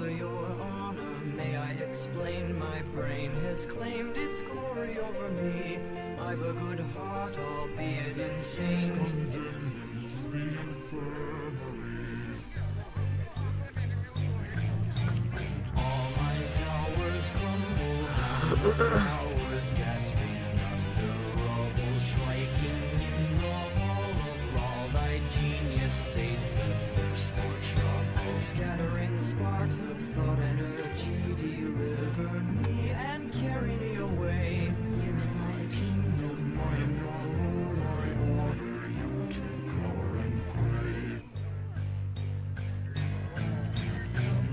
Father, your honor, may I explain? My brain has claimed its glory over me. I've a good heart, albeit insane. All my towers crumble down, hours gasping under rubble, striking in the hall of law. Thy genius sates a thirst for trouble, scattering sparks of thought energy, deliver me and carry me away. Here in my kingdom, I am your lord, I order you to roar and pray.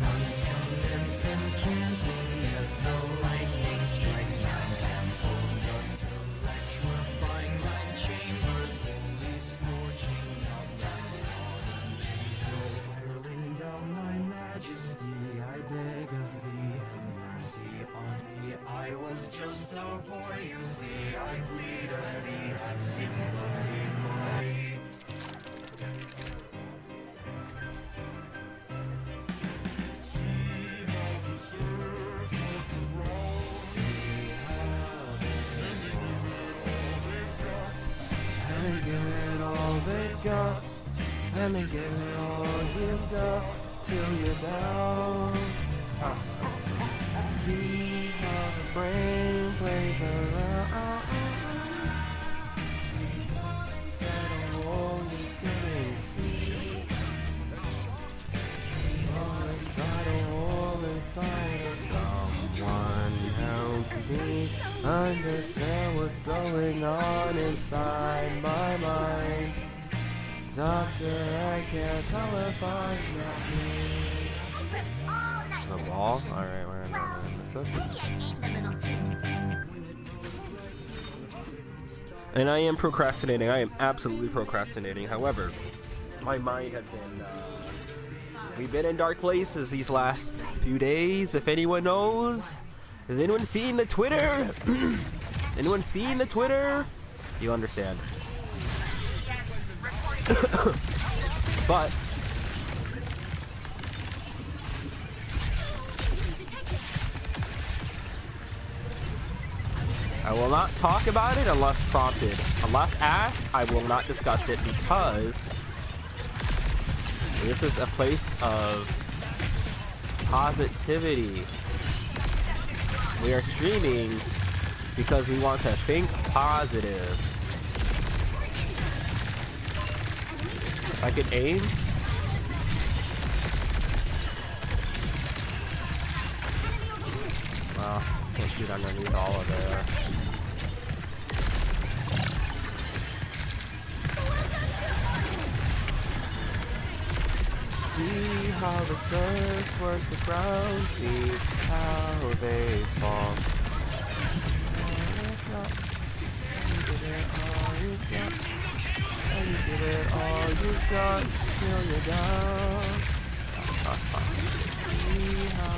Attendance and canting as the lightning strikes down temples, dust electrifying nine chambers, holy scorching down thy sovereign Jesus. Spiraling down thy majesty, I beg of thee, have mercy on me. I was just a boy, you see, I plead of thee, have sympathy for me. And give it all they've got, and they give it all you've got till you're down. See how the brain plays around. That a hole you couldn't see. Oh, inside a hole inside of someone. Help me understand what's going on inside my mind. Doctor, I can't tell if I'm not me. The ball? Alright, we're not gonna miss it. And I am procrastinating. I am absolutely procrastinating. However, my mind has been we've been in dark places these last few days. If anyone knows, has anyone seen the Twitter? Anyone seen the Twitter? You understand. But I will not talk about it unless prompted. Unless asked, I will not discuss it because this is a place of positivity. We are streaming because we want to think positive. If I could aim. Well, can't shoot underneath all of there. See how the surf work the ground, see how they fall. You give it all you got till you're down. See how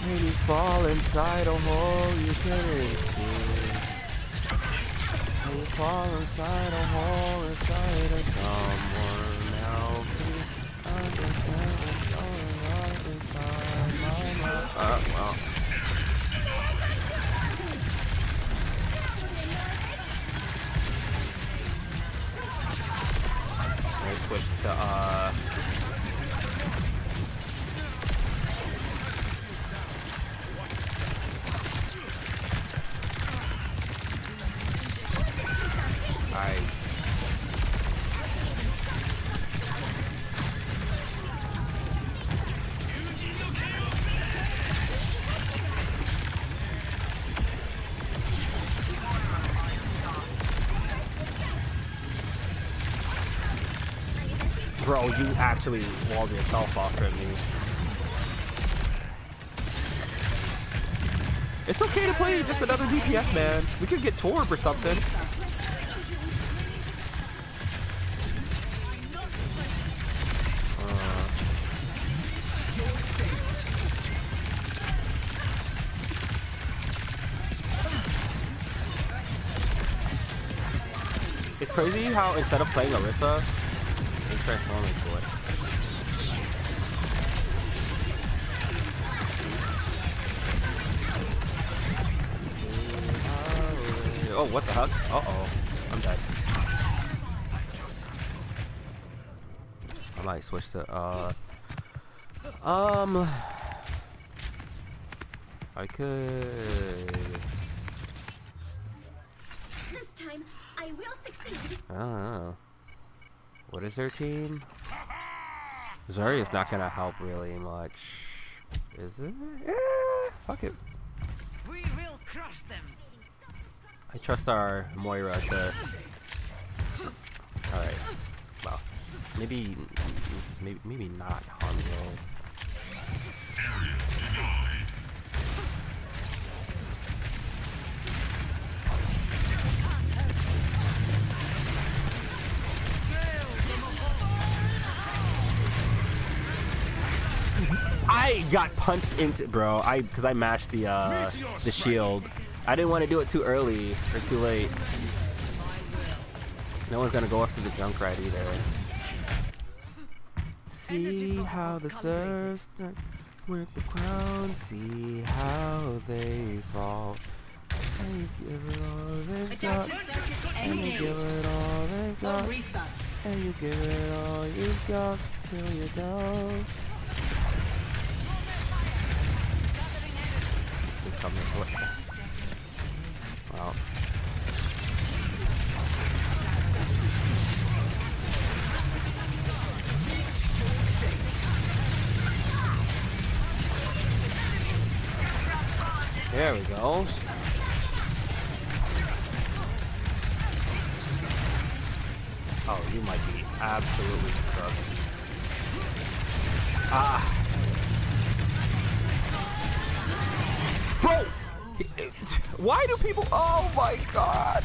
when you fall inside a hole you couldn't see. When you fall inside a hole inside of someone else, you understand what's going on inside my mind. Well. I switched to Bro, you actually walled yourself off from me. It's okay to play just another DPS, man. We could get Torb or something. It's crazy how instead of playing Orisa, they transform into it. Oh, what the heck? Uh-oh. I'm dead. I might switch to, I could... This time, I will succeed. I don't know. What is their team? Zarya's not gonna help really much. Is it? Yeah, fuck it. We will crush them. I trust our Moira to... Alright. Well, maybe not Hanzo. I got punched into, bro. Because I mashed the shield. I didn't want to do it too early or too late. No one's gonna go after the Junkrat either. See how the serfs start with the crown. See how they fall. And you give it all they've got. And you give it all they've got. And you give it all you've got till you're down. Come this way. Wow. There we go. Oh, you might be absolutely cooked. Ah. Bro! Why do people... Oh my god!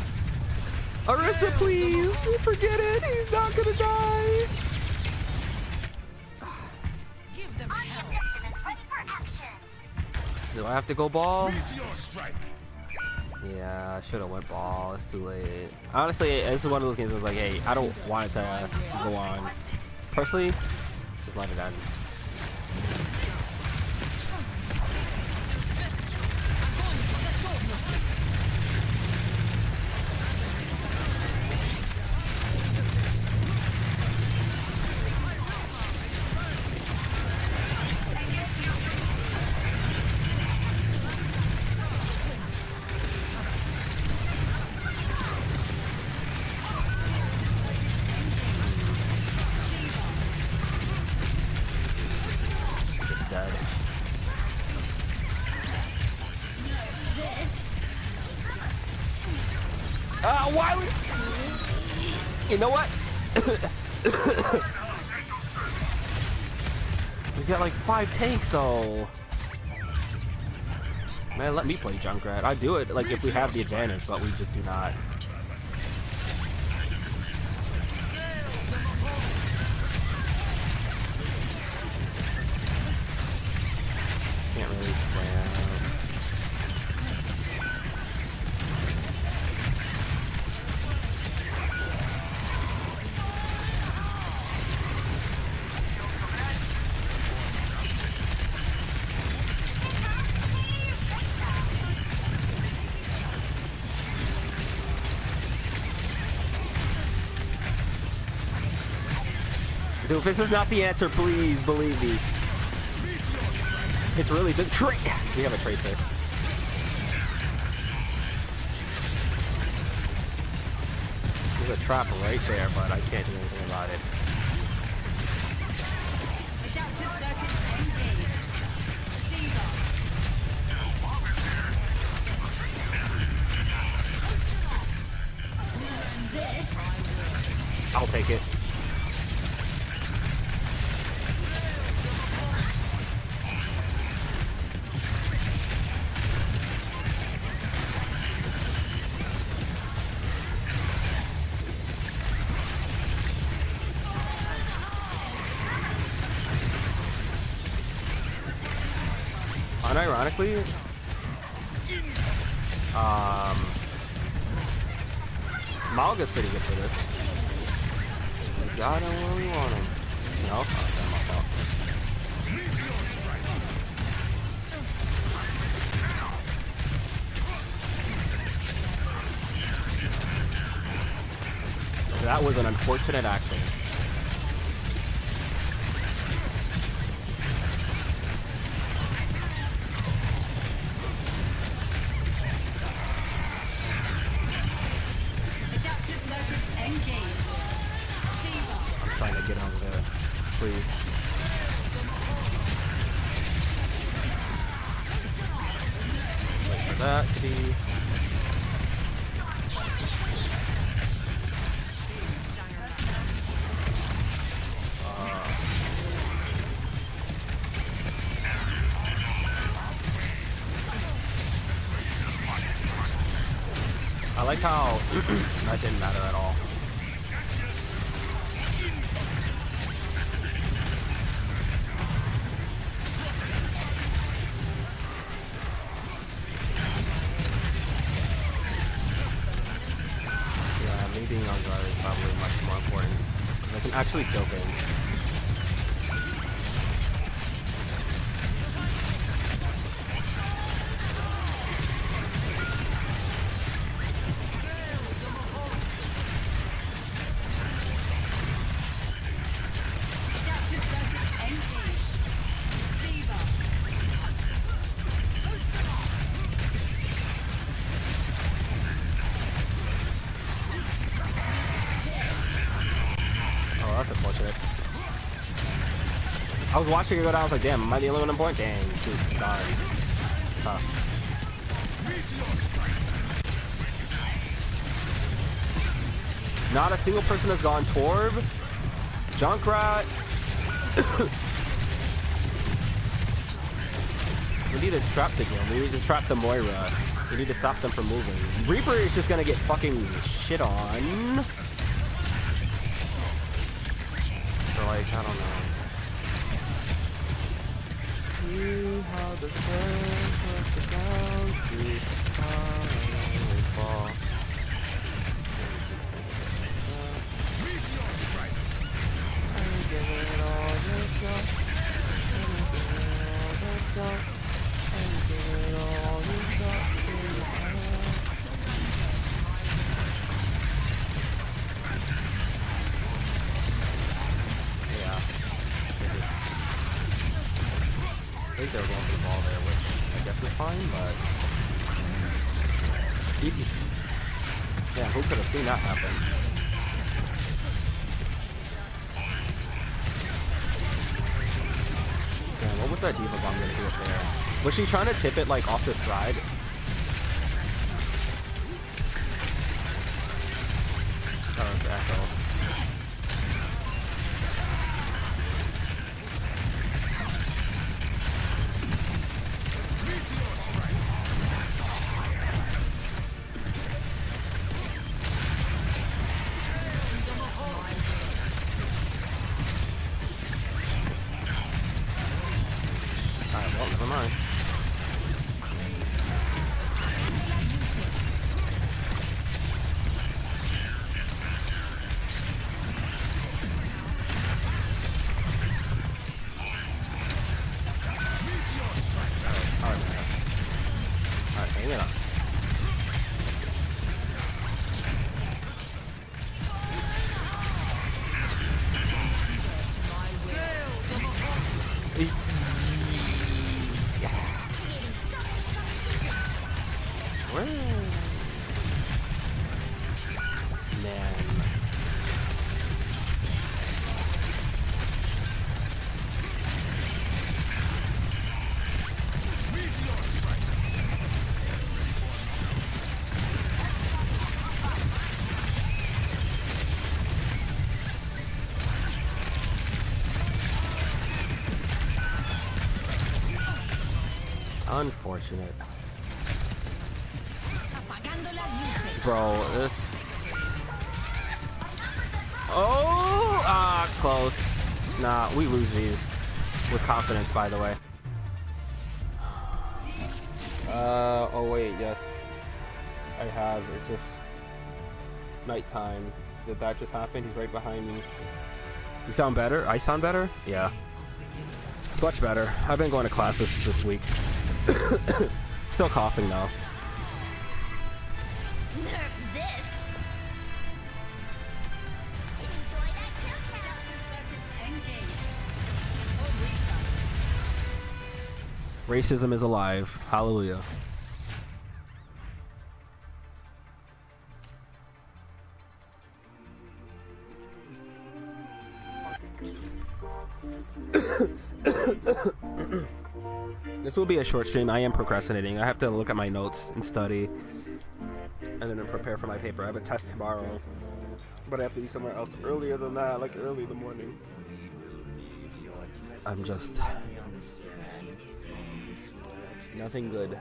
Orisa, please! Forget it! He's not gonna die! Do I have to go ball? Yeah, I should have went ball. It's too late. Honestly, this is one of those games where I was like, hey, I don't want it to go on. Personally, just let it end. Why would you know what? We got like 5 tanks though. Man, let me play Junkrat. I do it like if we have the advantage, but we just do not. Can't really slam. Dude, if this is not the answer, please believe me. It's really just trait. We have a trait there. There's a trap right there, but I can't do anything about it. Adaptive circuits engaged. Diva. I'll take it. Unironically, Malga's pretty good for this. We got him where we want him. No? Oh, damn, my fault. That was an unfortunate accident. Adaptive circuits engaged. Diva. I'm trying to get over there. Please. Wait for that to be. I like how that didn't matter at all. Yeah, me being on guard is probably much more important. I can actually kill things. Adaptive circuits engaged. Diva. Oh, that's unfortunate. I was watching it go down, I was like, damn, am I the only one on point? Dang, shoot, darn. Huh. Not a single person has gone Torb. Junkrat. We need to trap the game. We need to trap the Moira. We need to stop them from moving. Reaper is just gonna get fucking shit on. So like, I don't know. See how the sun touches down, see how we fall. Yeah. I think they're going for the ball there, which I guess is fine, but jeez. Yeah, who could have seen that happen? Damn, what was that diva bomb gonna do up there? Was she trying to tip it like off the side? Oh, it's Echo. Alright, well, never mind. Alright, hang it up. Where? Man. Unfortunate. Apagando las luces. Bro, this... Oh! Ah, close. Nah, we lose these. With confidence, by the way. Oh wait, yes. I have, it's just... nighttime. Did that just happen? He's right behind me. You sound better? I sound better? Yeah. Much better. I've been going to classes this week. Still coughing though. Nerf this! Enjoy that kill count! Adaptive circuits engaged. Orisa. Racism is alive. Hallelujah. This will be a short stream. I am procrastinating. I have to look at my notes and study and then prepare for my paper. I have a test tomorrow, but I have to be somewhere else earlier than that, like early in the morning. I'm just nothing good.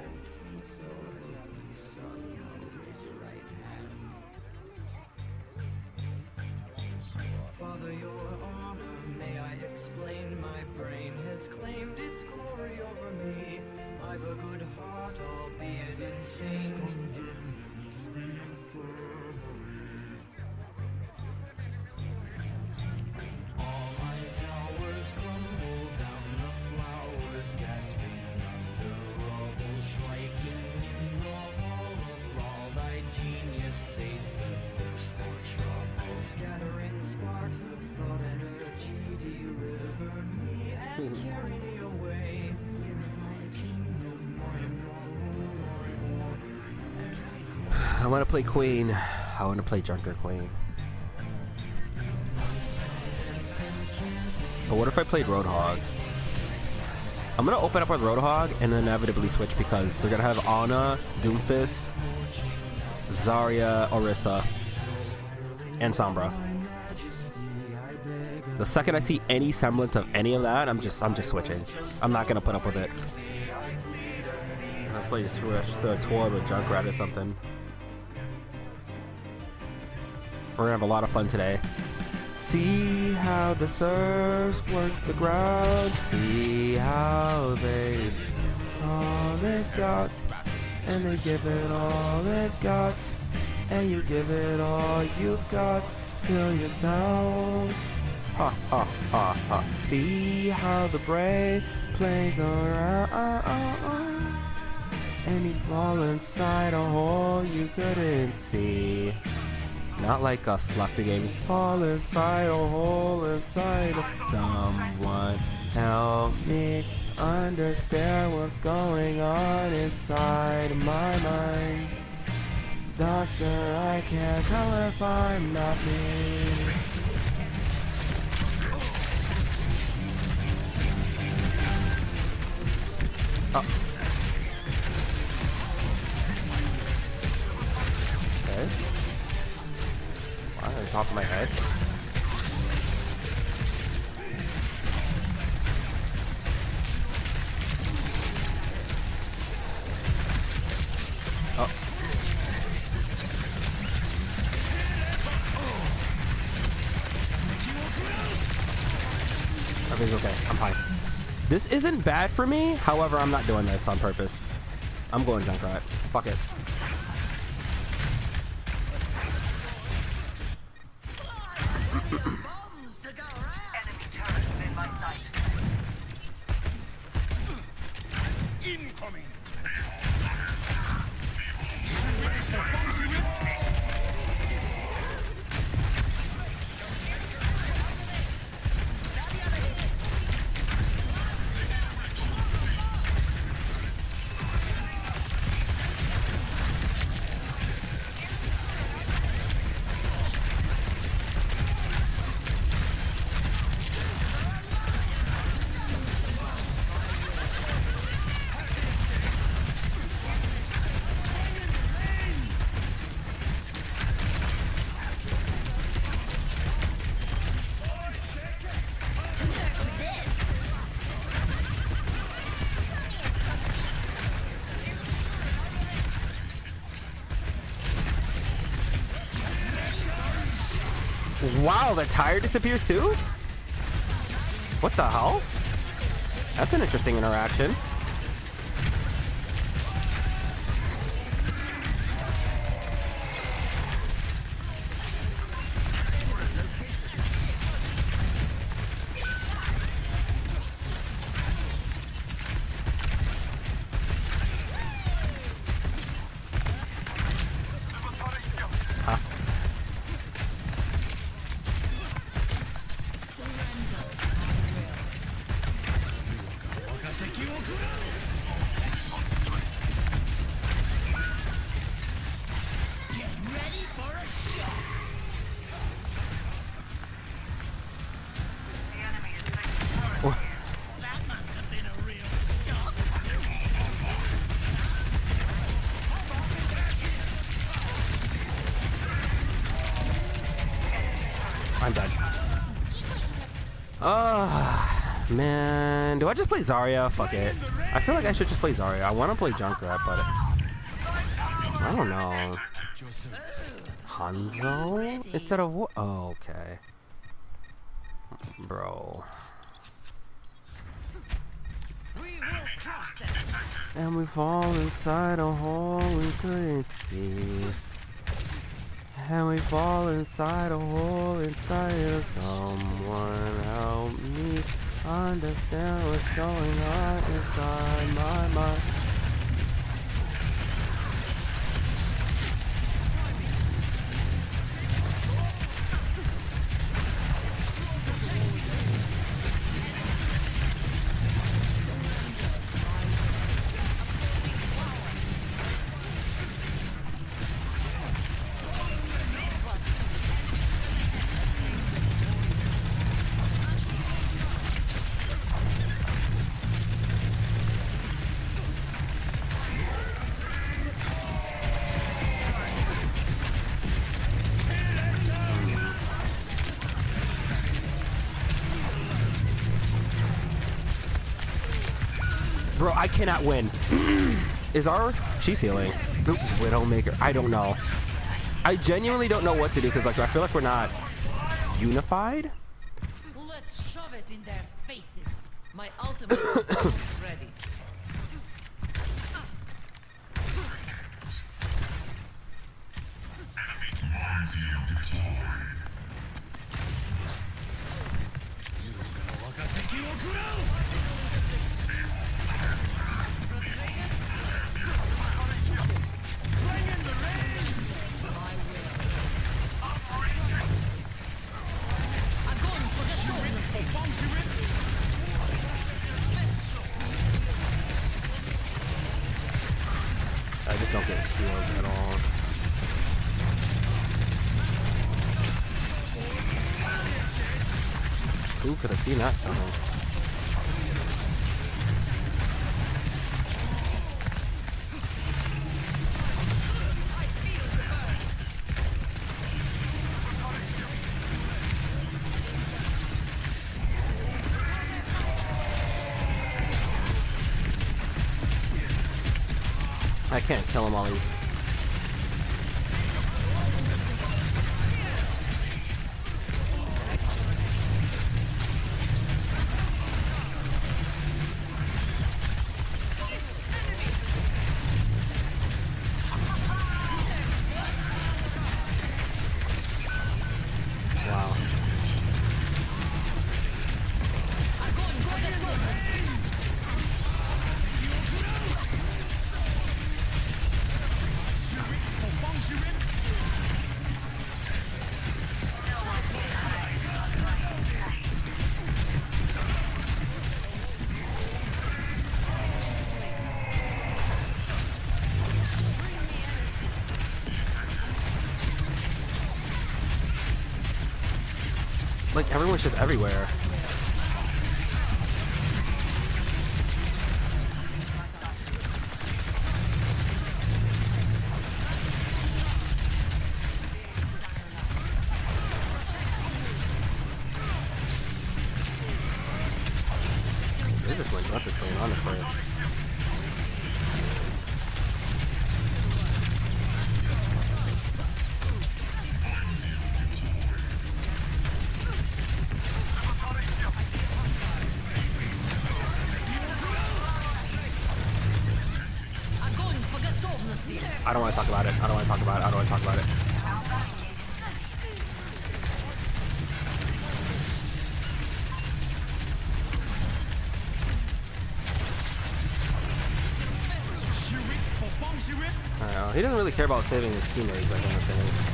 Father, your honor, may I explain? My brain has claimed its glory over me. I've a good heart, albeit insane. All my towers crumble down, the flowers gasping under rubble, striking in the hall of law. Thy genius sates a thirst for trouble, scattering sparks of thought energy, deliver me and carry me away. Here in my kingdom, I am I want to play Queen. I want to play Junker Queen. But what if I played Roadhog? I'm gonna open up with Roadhog and then inevitably switch because they're gonna have Ana, Doomfist, Zarya, Orisa, and Sombra. The second I see any semblance of any of that, I'm just switching. I'm not gonna put up with it. I'm gonna play switch to a tour with Junkrat or something. We're gonna have a lot of fun today. See how the serfs work the ground. See how they all they've got, and they give it all they've got, and you give it all you've got till you're down. Ha ha ha ha. See how the brave plays around, and you fall inside a hole you couldn't see. Not like us left the game. Fall inside a hole inside of someone. Help me understand what's going on inside my mind. Doctor, I can't tell if I'm not me. Oh. Okay. On the top of my head. Oh. Everything's okay. I'm fine. This isn't bad for me. However, I'm not doing this on purpose. I'm going Junkrat. Fuck it. Enemy turret within my sight. Incoming. Wow, the tire disappears too? What the hell? That's an interesting interaction. I'm dead. Man. Do I just play Zarya? Fuck it. I feel like I should just play Zarya. I want to play Junkrat, but I don't know. Hanzo? Instead of what? Oh, okay. Bro. We will crush them. And we fall inside a hole we couldn't see. And we fall inside a hole inside of someone. Help me understand what's going on inside my mind. Bro, I cannot win. Is our... She's healing. Widowmaker. I don't know. I genuinely don't know what to do because like I feel like we're not unified. Let's shove it in their faces. My ultimate is almost ready. I just don't get healed at all. Who could have seen that coming? I can't kill him all these. Wow. Like everyone's just everywhere. They just went up this thing, honestly. I don't want to talk about it. I don't want to talk about it. I don't want to talk about it. I don't know. He doesn't really care about saving his teammates, I kind of thing.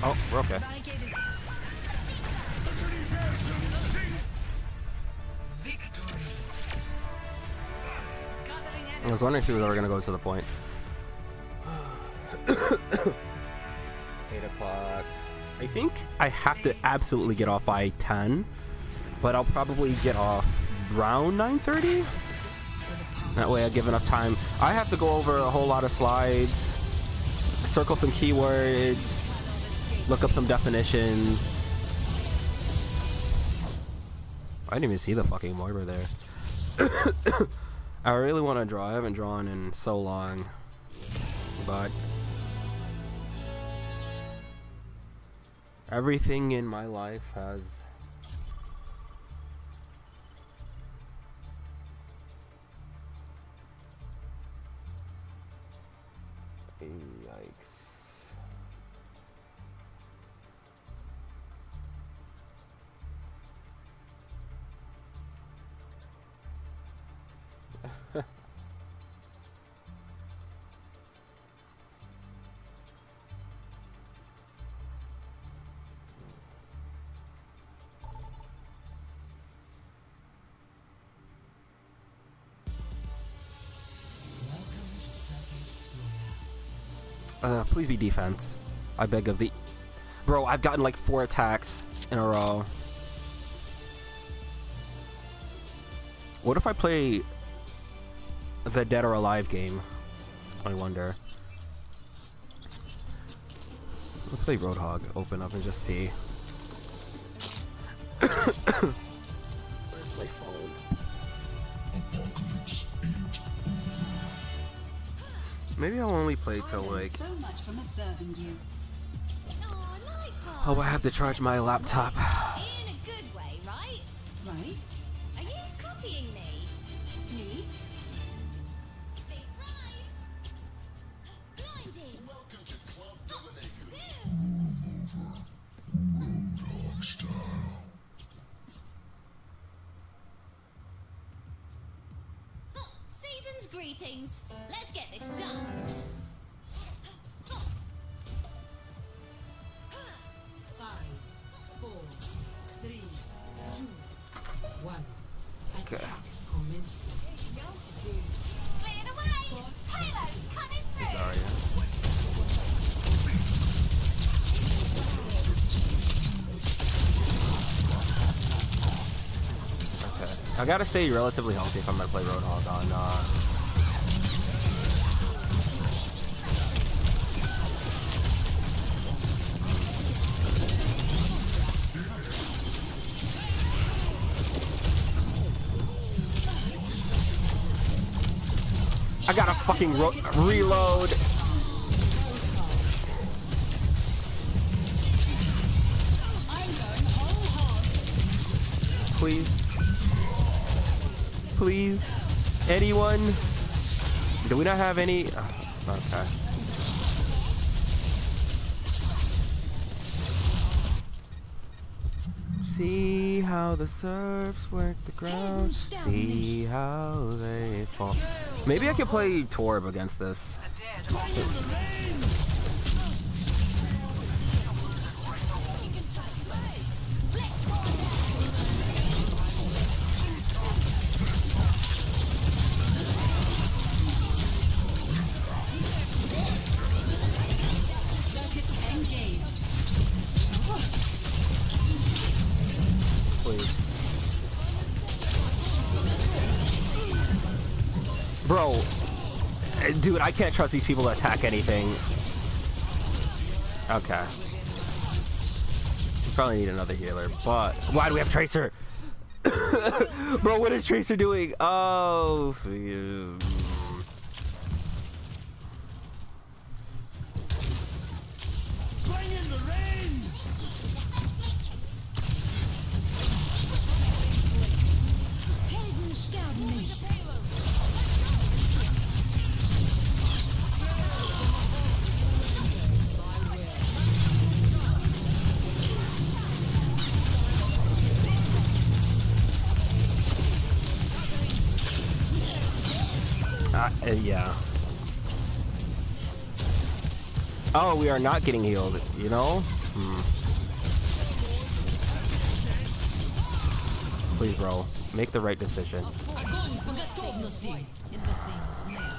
Oh, we're okay. Barricade is gathering I enemies. was wondering if he was ever gonna go to the point. 8 o'clock. I think I have to absolutely get off by 10, but I'll probably get off around 9:30. That way I give enough time. I have to go over a whole lot of slides, circle some keywords, look up some definitions. I didn't even see the fucking Moira there. I really want to draw. I haven't drawn in so long, but everything in my life has yikes. Please be defense. I beg of thee. Bro, I've gotten like 4 attacks in a row. What if I play the Dead or Alive game? I wonder. Let's play Roadhog. Open up and just see. Where's my phone? Maybe I'll only play till like. So much from observing you. Oh, Nightbot. Oh, I have to charge my laptop. In a good way, right? Right? Are you copying me? Me? Big prize. Blinding. Welcome to Club Season's greetings. Let's get this done. 5, 4, 3, 2, 1. Okay. Attack commencing. Altitude. Clear the way. Payload coming through. Zarya. Okay. I gotta stay relatively healthy if I'm gonna play Roadhog on I gotta fucking reload. Please. Please. Anyone? Do we not have any? Oh, okay. See how the serfs work the ground. See how they fall. Maybe I could play Torb against this. Engaged. Please. Bro, dude, I can't trust these people to attack anything. Okay. We probably need another healer, but why do we have Tracer? Bro, what is Tracer doing? Oh, phew. Helden sterben nicht. Yeah. Oh, we are not getting healed, you know? Please, bro, make the right decision. Огонь по готовности. In the same snare.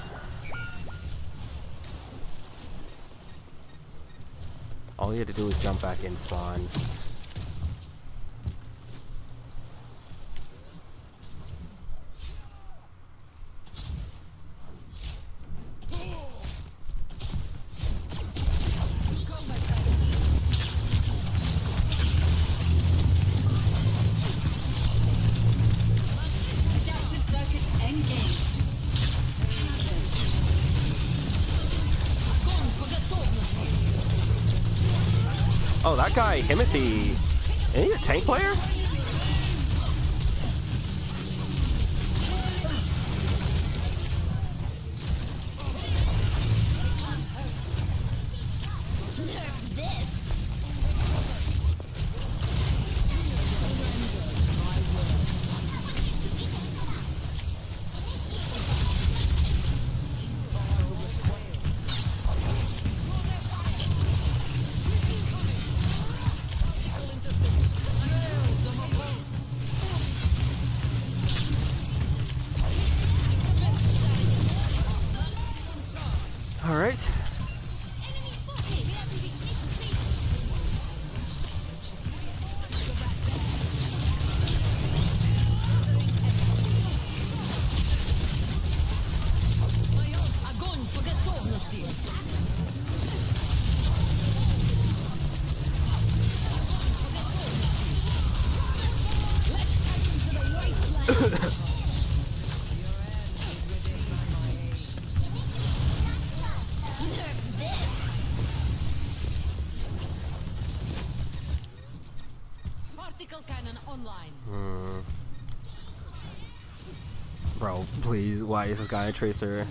All you had to do was jump back in spawn. Adaptive circuits engaged. Огонь по готовности. Oh, that guy, Himothy. Isn't he a tank player? All right. Огонь по готовности. Particle cannon online. Bro, please, why is this guy a tracer?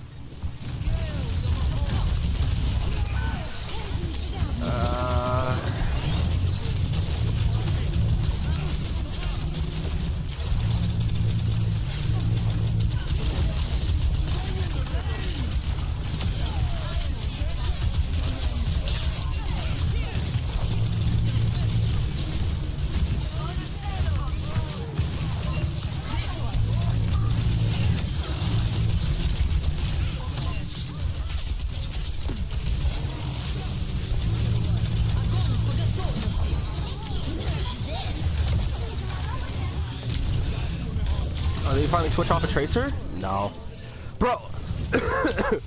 Oh, did he finally switch off a tracer? No. Bro! That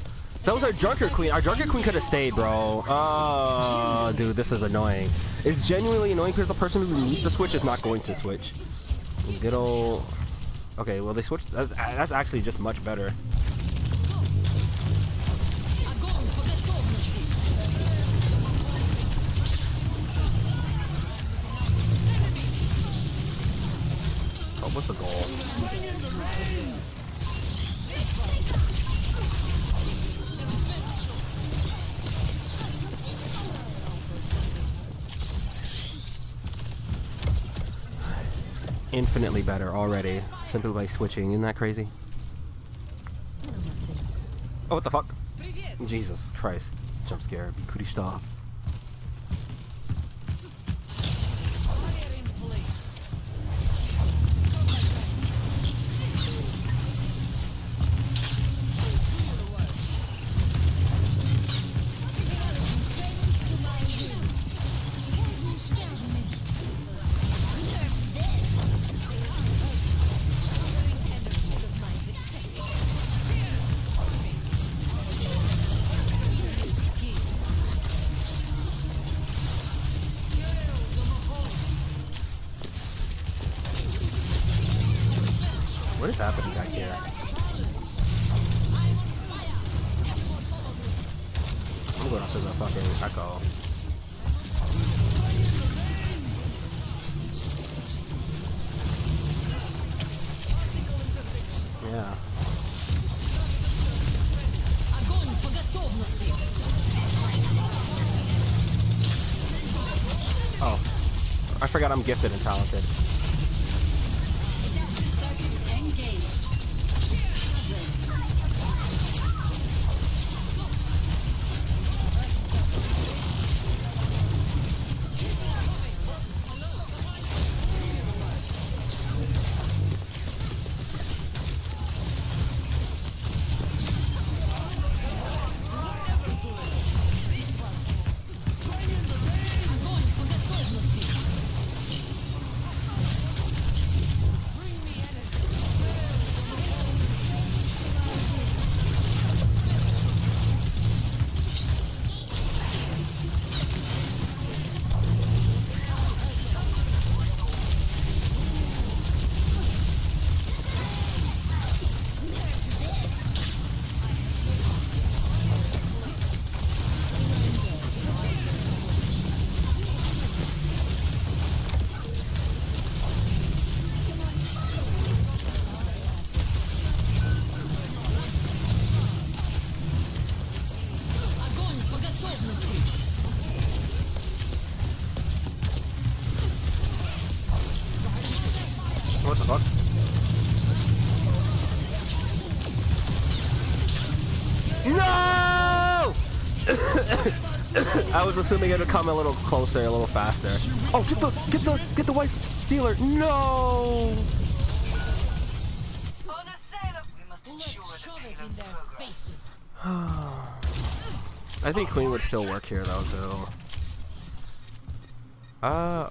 was our Junker Queen. Our Junker Queen could have stayed, bro. Oh, dude, this is annoying. It's genuinely annoying because the person who needs to switch is not going to switch. Good old... Okay, well, they switched. That's actually just much better. Огонь по готовности. Oh, what's the goal? Infinitely better already, simply by switching. Isn't that crazy? Oh, what the fuck? Привет. Jesus Christ. Jump scare. Could stop? Fire in place. What is happening back here? I'm going to the fucking echo. Yeah. Огонь по готовности. Oh. I forgot I'm gifted and talented. Adaptive circuits engaged. I was assuming it would come a little closer, a little faster. Oh, get the white stealer. No. On a sailor, we must ensure Let's the shove it in payload's their progress. faces. I think Queen would still work here though, too.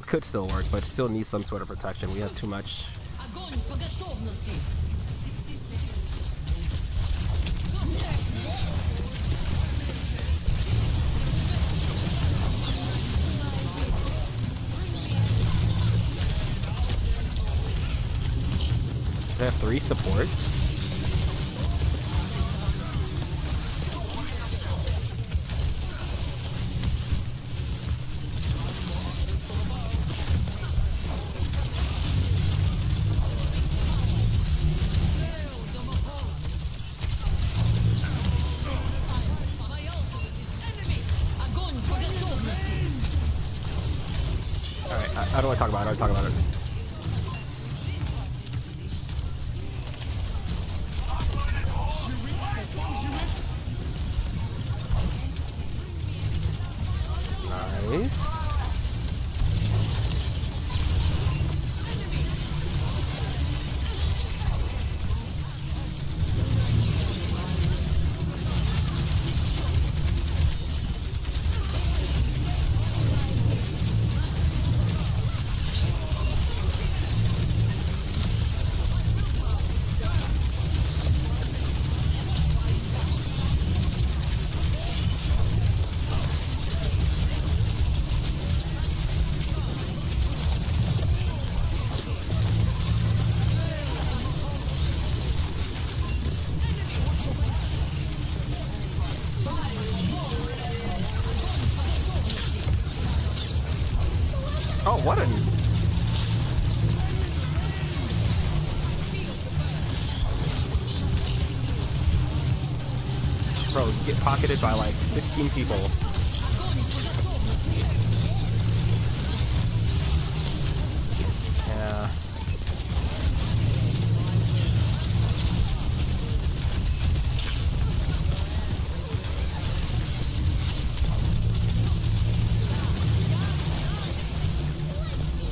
Could still work, but still needs some sort of protection. We have too much. Огонь по готовности. 60 seconds. They have 3 supports. Огонь по готовности. Alright, I don't want to talk about it. I don't talk about it. Nice. Oh, what a... Bro, you get pocketed by like 16 people. Yeah.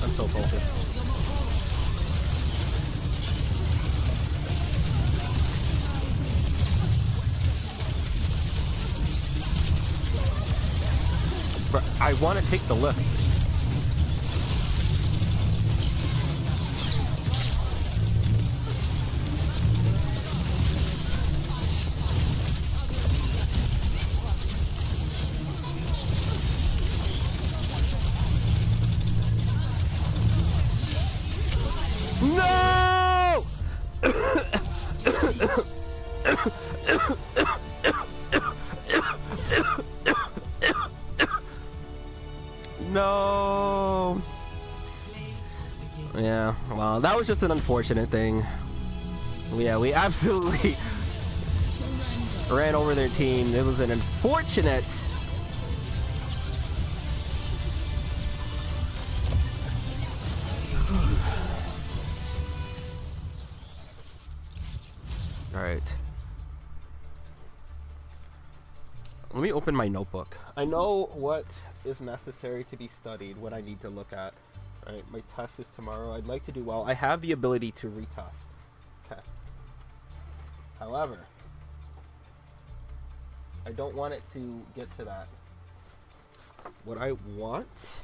I'm so focused. But I want to take the lift. No! No. Yeah, well, that was just an unfortunate thing. Yeah, we absolutely ran over their team. It was an unfortunate. All right. Let me open my notebook. I know what is necessary to be studied, what I need to look at. All right, my test is tomorrow. I'd like to do well. I have the ability to retest. Okay. However, I don't want it to get to that. What I want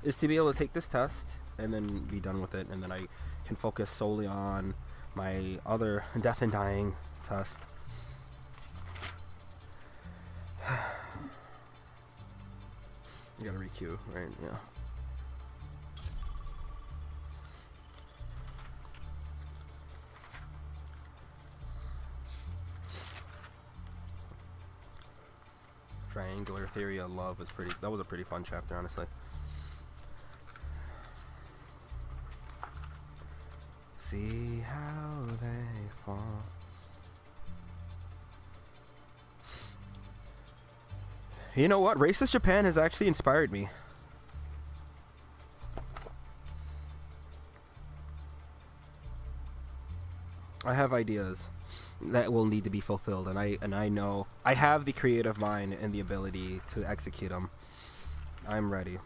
is to be able to take this test and then be done with it, and then I can focus solely on my other death and dying test. You gotta re-queue, right? Yeah. Triangular Theory of Love was pretty. That was a pretty fun chapter, honestly. See how they fall. You know what? Racist Japan has actually inspired me. I have ideas that will need to be fulfilled, and I know I have the creative mind and the ability to execute them. I'm ready.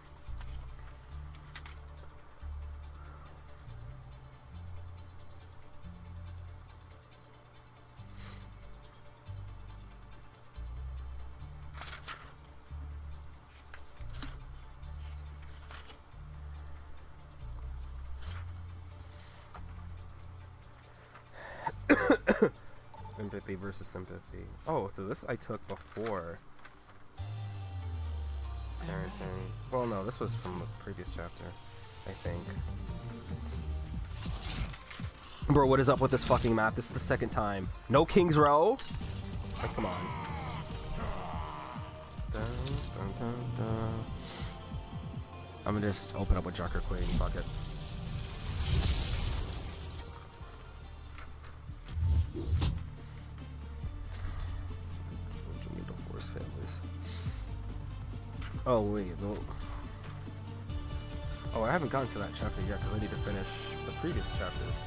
Sympathy versus sympathy. Oh, so this I took before parenting. Well, no, this was from the previous chapter, I think. Bro, what is up with this fucking map? This is the second time. No King's Row? Like, come on. Dun, dun, dun, dun. I'm gonna just open up with Joker Queen. Fuck it. Oh wait, no. Oh, I haven't gotten to that chapter yet because I need to finish the previous chapters.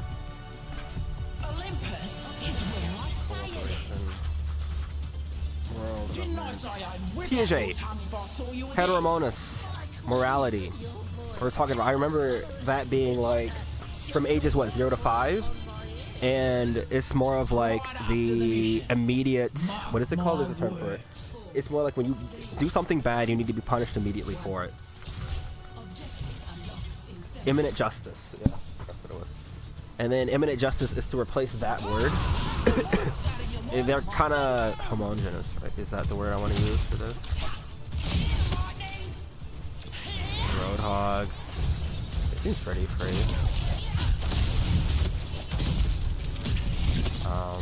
Olympus is where I say it is. World of Didn't I Ends. say I'd whip PJ. your tongue if I saw you again? Heteromonas. Morality. We're talking about. I remember that being like from ages what 0 to 5, and it's more of like the immediate. What is it called? There's a term for it. It's more like when you do something bad, you need to be punished immediately for it. Imminent justice. Yeah, that's what it was. And then imminent justice is to replace that word. They're kind of homogeneous, right? Is that the word I want to use for this? Roadhog. It seems pretty free. I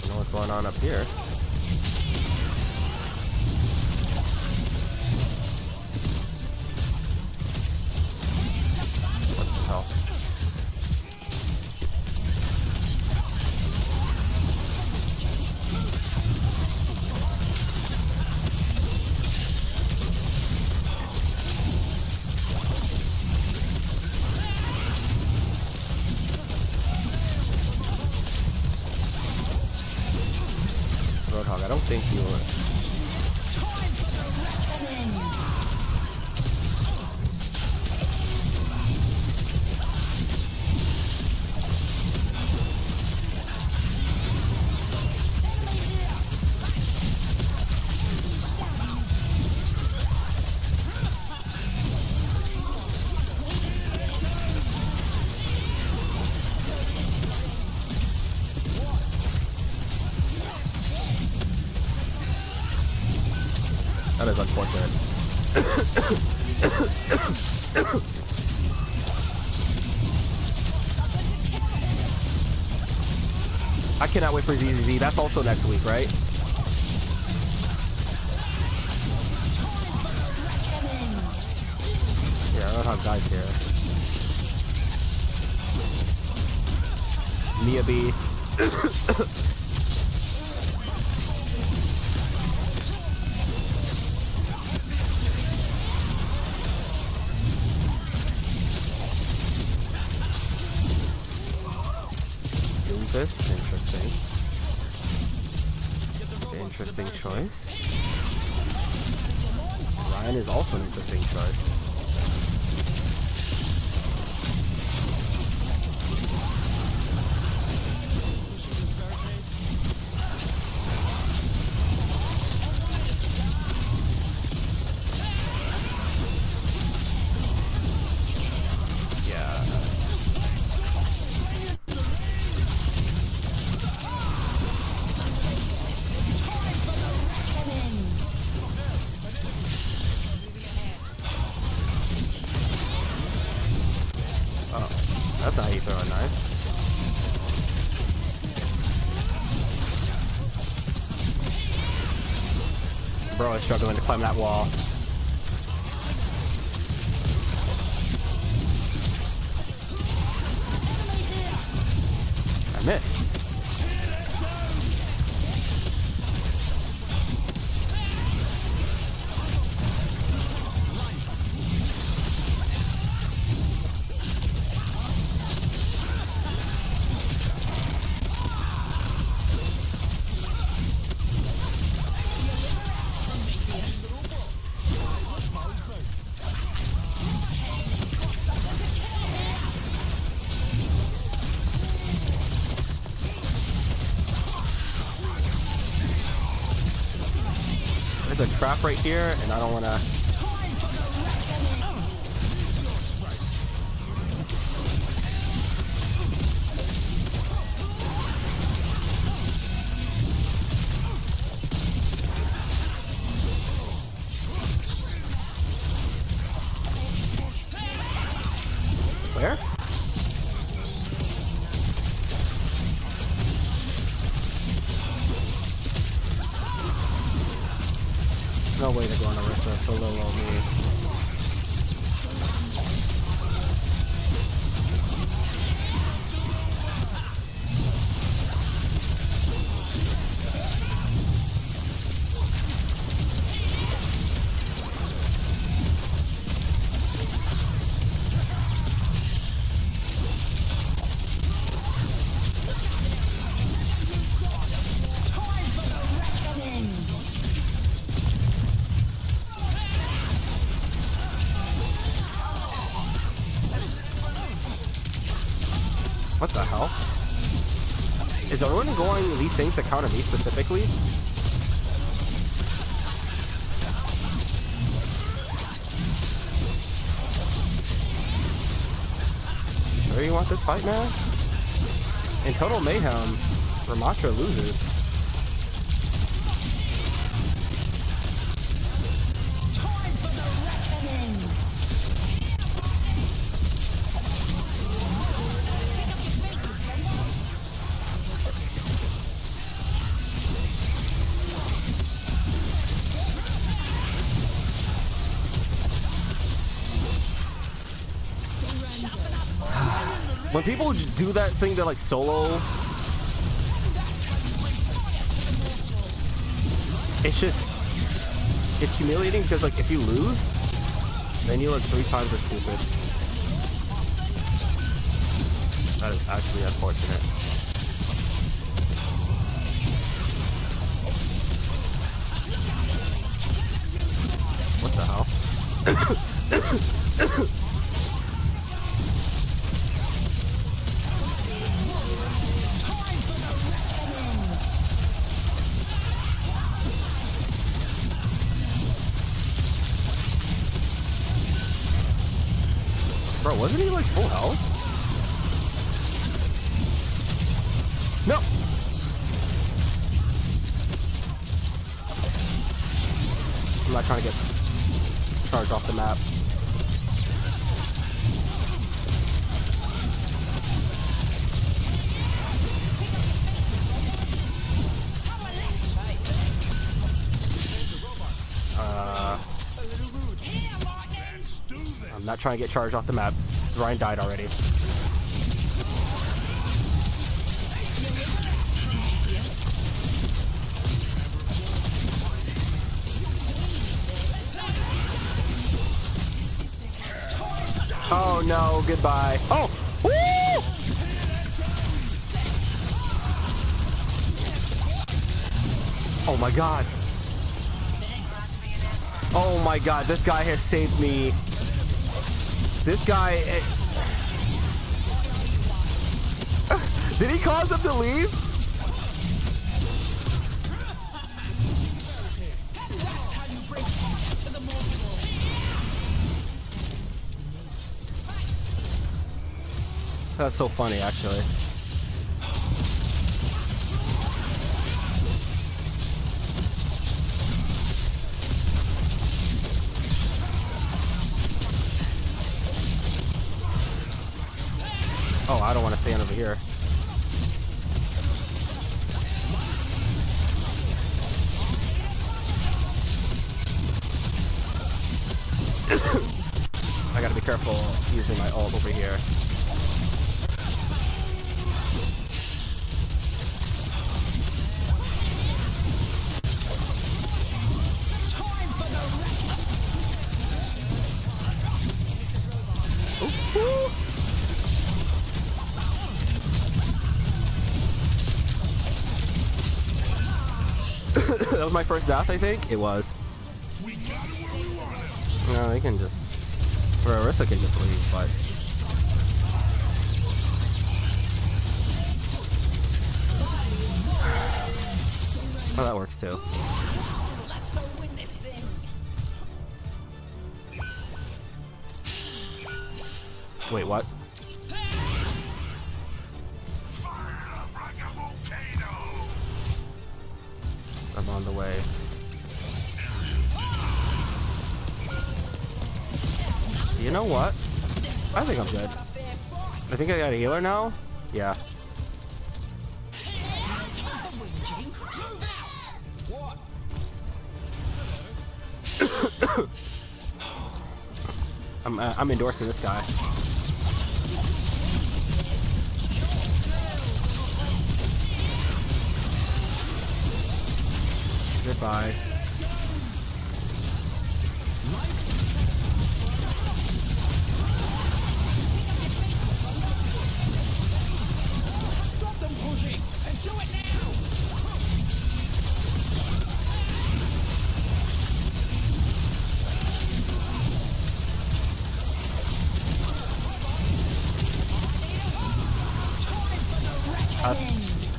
don't know what's going on up here. What the hell? Roadhog, I don't think you were. That is unfortunate. I cannot wait for ZZZ. That's also next week, right? Yeah, I don't have guys here. Mia B. Doomfist, interesting. Interesting choice. Ryan is also an interesting choice. That's not how you throw a knife. Bro is struggling to climb that wall. I missed. there's a trap right here, and I don't want to. Where? No way to go on Orisa, so low me. What the hell? Is everyone going these things to counter me specifically? Sure you want this fight, man? In Total Mayhem, Ramattra loses. When people do that thing to like solo, it's humiliating because like if you lose, then you look 3 times as stupid. That is actually unfortunate. What the hell? Bro, wasn't he like full health? No! I'm not trying to get charged off the map. I'm not trying to get charged off the map. Ryan died already. Oh no, goodbye. Oh! Woo! Oh my god. Oh my god, this guy has saved me. This guy... Did he cause them to leave? That's so funny, actually. Oh, I don't want to stand over here. I gotta be careful using my ult over here. Ooh. That was my first death, I think. It was. No, they can just... Or Orisa can just leave, but... Oh, that works too. Let's go win this Wait, what? I'm on the way. You know what? I think I'm good. I think I got a healer now? Yeah. I'm endorsing this guy. Goodbye. Stop them pushing and do it now.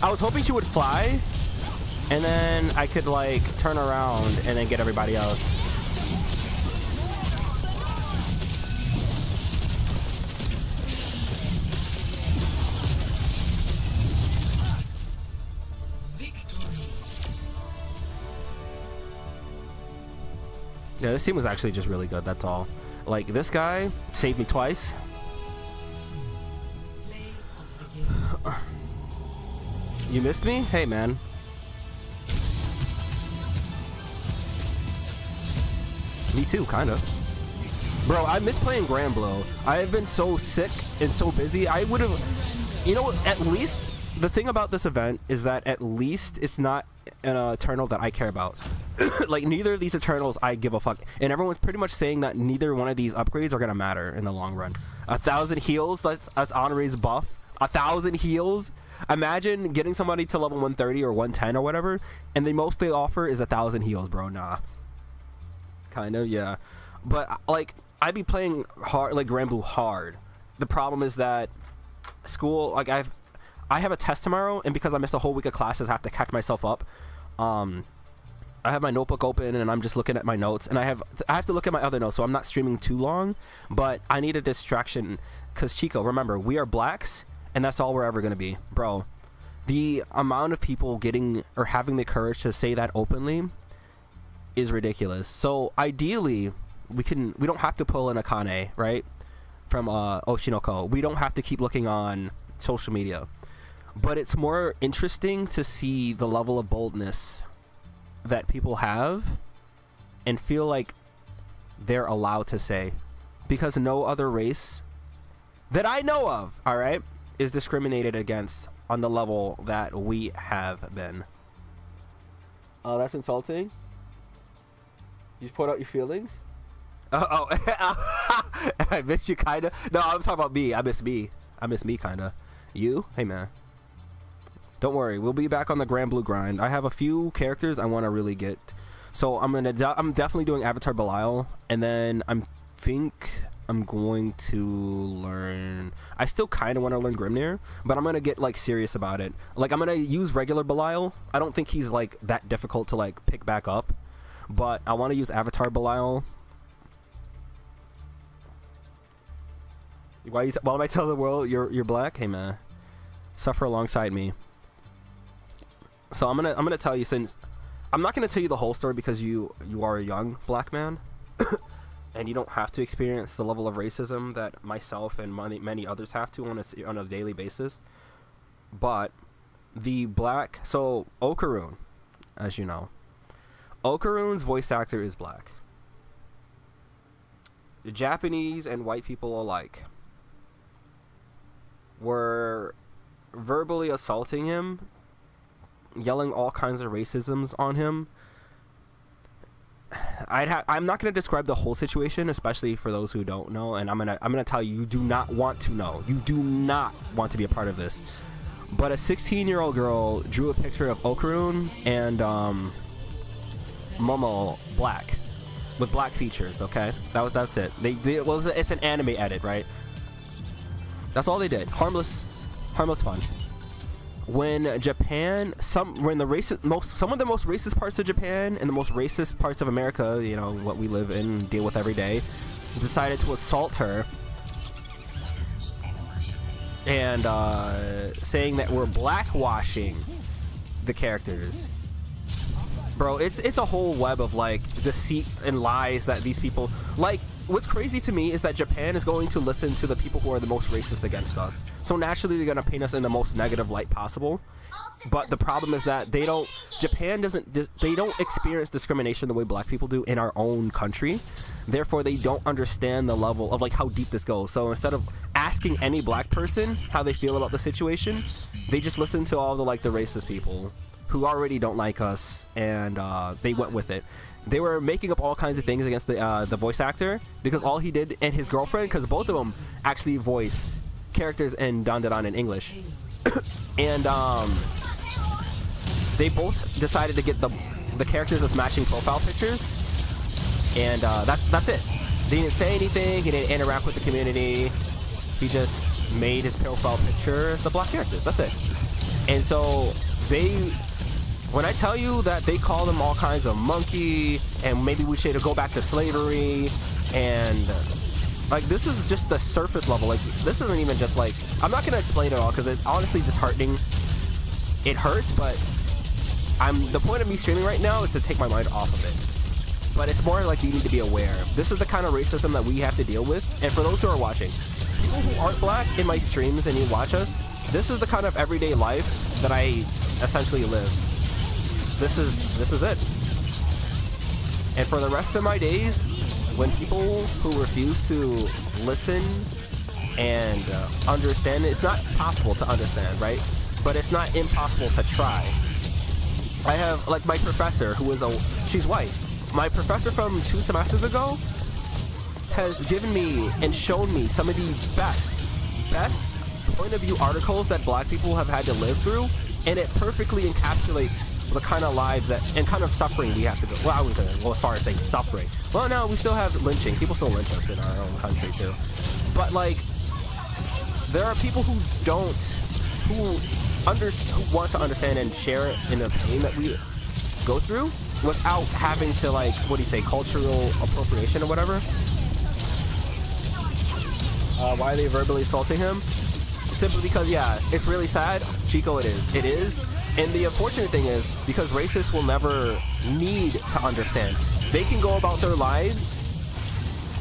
I was hoping she would fly, and then I could like turn around and then get everybody else. Yeah, this team was actually just really good, that's all. Like, this guy saved me twice. You missed me? Hey, man. Me too, kinda. Bro, I miss playing Granblue. I have been so sick and so busy. I would have... You know, at least... The thing about this event is that at least it's not an Eternal that I care about. Like, neither of these Eternals I give a fuck. And everyone's pretty much saying that neither one of these upgrades are gonna matter in the long run. 1,000 heals, that's Honoree's buff. 1,000 heals? Imagine getting somebody to level 130 or 110 or whatever, and the most they offer is 1,000 heals, bro. Nah. Kind of, yeah. But, like, I'd be playing hard, like, Granblue hard. The problem is that school, like, I have a test tomorrow, and because I missed a whole week of classes, I have to catch myself up. I have my notebook open, and I'm just looking at my notes, and I have to look at my other notes, so I'm not streaming too long, but I need a distraction, because Chico, remember, we are blacks, and that's all we're ever going to be. Bro, the amount of people getting, or having the courage to say that openly is ridiculous. So, ideally, we don't have to pull in Akane, right, from Oshinoko. We don't have to keep looking on social media. But it's more interesting to see the level of boldness that people have and feel like they're allowed to say, because no other race that I know of, all right, is discriminated against on the level that we have been. Oh, that's insulting. You put out your feelings. Oh, I miss you, kinda. No, I'm talking about me. I miss me. I miss me, kinda. You? Hey, man. Don't worry, we'll be back on the Granblue grind. I have a few characters I want to really get. So I'm definitely doing Avatar Belial, and then I'm going to learn... I still kind of want to learn Grimnir, but I'm going to get, like, serious about it. Like, I'm going to use regular Belial. I don't think he's, like, that difficult to, like, pick back up. But I want to use Avatar Belial. Why am I telling the world you're black? Hey, man. Suffer alongside me. So I'm gonna tell you, since I'm not gonna tell you the whole story because you are a young black man, and you don't have to experience the level of racism that myself and many others have to on a daily basis. But so Okaroon, as you know, Okaroon's voice actor is black. The Japanese and white people alike were verbally assaulting him, yelling all kinds of racisms on him. I'm not going to describe the whole situation, especially for those who don't know, and I'm gonna tell you, you do not want to know. You do not want to be a part of this. But a 16-year-old girl drew a picture of Okaroon and Momo black, with black features. Okay, that's it. It's an anime edit, right? That's all they did. Harmless fun. When Japan, some of the most racist parts of Japan and the most racist parts of America, you know, what we live in and deal with every day, decided to assault her, and saying that we're blackwashing the characters. Bro, it's a whole web of like deceit and lies that these people like. What's crazy to me is that Japan is going to listen to the people who are the most racist against us. So naturally they're gonna paint us in the most negative light possible. But the problem is that they don't experience discrimination the way black people do in our own country. Therefore, they don't understand the level of like how deep this goes. So instead of asking any black person how they feel about the situation, they just listen to all the like the racist people who already don't like us, and they went with it. They were making up all kinds of things against the voice actor because all he did, and his girlfriend, because both of them actually voice characters in Dandadan in English. And they both decided to get the characters as matching profile pictures, and that's it. They didn't say anything. He didn't interact with the community. He just made his profile picture as the black characters. That's it. And so when I tell you that they call them all kinds of monkey, and maybe we should go back to slavery, and like this is just the surface level. Like this isn't even just like, I'm not gonna explain it all because it's honestly disheartening. It hurts, but the point of me streaming right now is to take my mind off of it. But it's more like you need to be aware. This is the kind of racism that we have to deal with. And for those who are watching, people who aren't black in my streams and you watch us, this is the kind of everyday life that I essentially live. This is it. And for the rest of my days, when people who refuse to listen and understand, it's not possible to understand, right? But it's not impossible to try. I have like my professor who is she's white. My professor from 2 semesters ago has given me and shown me some of the best point of view articles that black people have had to live through, and it perfectly encapsulates the kind of lives that and kind of suffering we have to go. Well, I wouldn't go as far as saying suffering. Well, no, we still have lynching. People still lynch us in our own country too. But like, there are people who want to understand and share in the pain that we go through without having to like, what do you say, cultural appropriation or whatever. Why are they verbally assaulting him? Simply because, yeah, it's really sad. Chico, it is. And the unfortunate thing is, because racists will never need to understand. They can go about their lives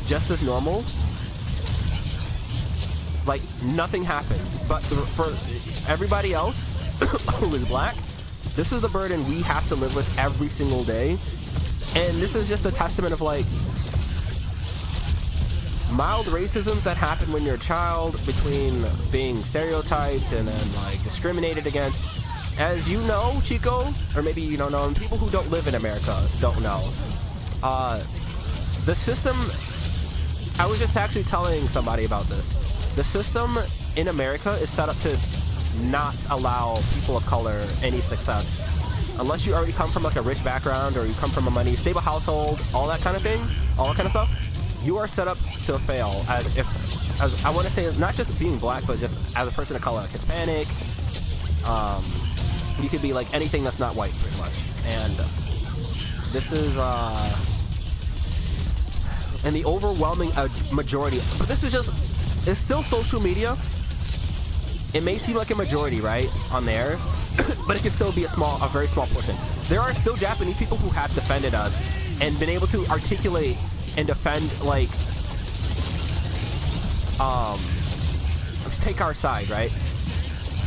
just as normal. Like, nothing happens. But for everybody else who is black, this is the burden we have to live with every single day. And this is just a testament of, like, mild racism that happen when you're a child, between being stereotyped and then, like, discriminated against. As you know, Chico, or maybe you don't know, and people who don't live in America don't know, the system, I was just actually telling somebody about this. The system in America is set up to not allow people of color any success. Unless you already come from like a rich background, or you come from a money stable household, all that kind of thing, all that kind of stuff, you are set up to fail as I want to say, not just being black, but just as a person of color, like Hispanic. You could be like anything that's not white, pretty much. And this is and the overwhelming majority, but this is just, it's still social media. It may seem like a majority, right, on there, but it can still be a very small portion. There are still Japanese people who have defended us and been able to articulate and defend, like, let's take our side, right?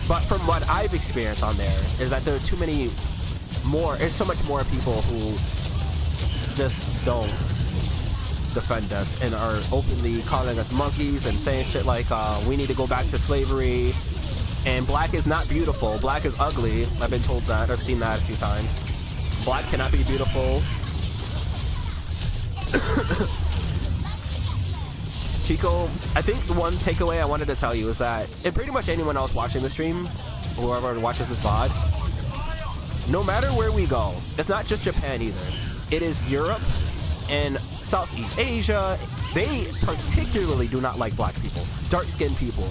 But from what I've experienced on there is that there are there's so much more people who just don't defend us and are openly calling us monkeys and saying shit like, we need to go back to slavery, and black is not beautiful, black is ugly. I've been told that, I've seen that a few times. Black cannot be beautiful. Chico, I think the one takeaway I wanted to tell you is that, and pretty much anyone else watching the stream, whoever watches this VOD, no matter where we go, it's not just Japan either. It is Europe and Southeast Asia. They particularly do not like black people, dark-skinned people.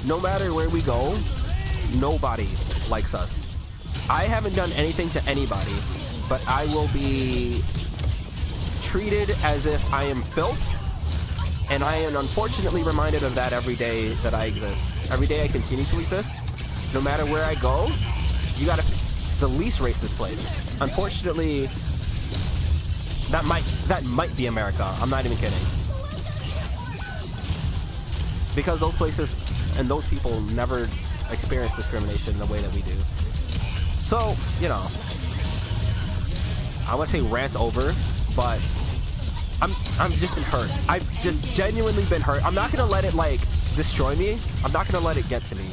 No matter where we go, nobody likes us. I haven't done anything to anybody, but I will be treated as if I am filth And I am unfortunately reminded of that every day that I exist. Every day I continue to exist. No matter where I go, you gotta pick the least racist place. Unfortunately, that might be America. I'm not even kidding. Because those places and those people never experience discrimination the way that we do. So, you know, I want to say rant over, but I'm just been hurt. I've just genuinely been hurt. I'm not gonna let it like destroy me. I'm not gonna let it get to me.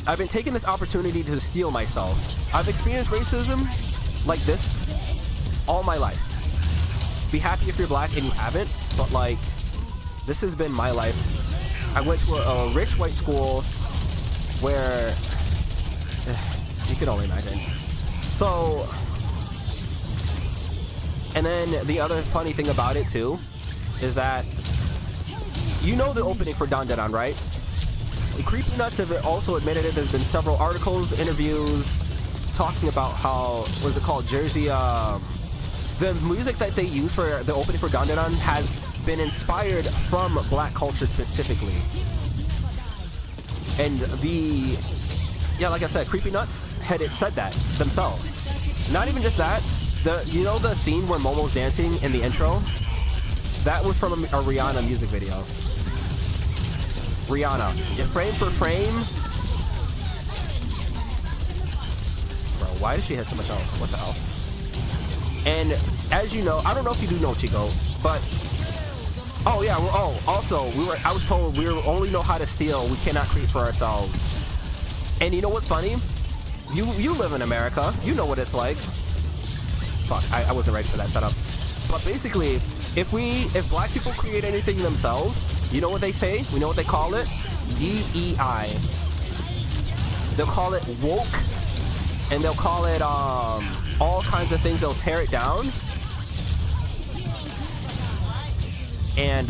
I've been taking this opportunity to steel myself. I've experienced racism like this all my life. Be happy if you're black and you haven't, but like, this has been my life. I went to a rich white school where you can only imagine. So, and then the other funny thing about it too is that you know the opening for Dandadan, right? The Creepy Nuts have also admitted it. There's been several articles, interviews talking about how, what is it called, Jersey, the music that they use for the opening for Dandadan has been inspired from black culture specifically. And like I said, Creepy Nuts had said that themselves. Not even just that, you know the scene where Momo's dancing in the intro? That was from a Rihanna music video. Rihanna. Yeah, frame for frame. Bro, why does she have so much health? What the hell? And as you know, I don't know if you do know, Chico, but oh yeah, also I was told we only know how to steal, we cannot create for ourselves. And you know what's funny? You live in America, you know what it's like. Fuck, I wasn't ready for that setup. But basically, if black people create anything themselves, you know what they say? We know what they call it? DEI. They'll call it woke, and they'll call it all kinds of things. They'll tear it down. And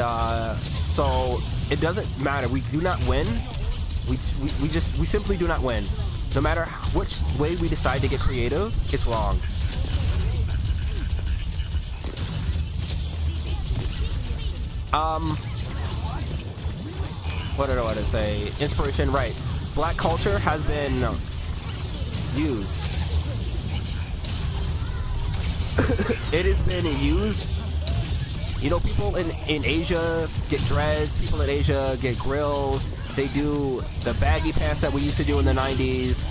so it doesn't matter. We do not win. We simply do not win. No matter which way we decide to get creative, it's wrong. What did I want to say? Inspiration, right. Black culture has been used. It has been used. You know, people in Asia get dreads, people in Asia get grills, they do the baggy pants that we used to do in the 90s.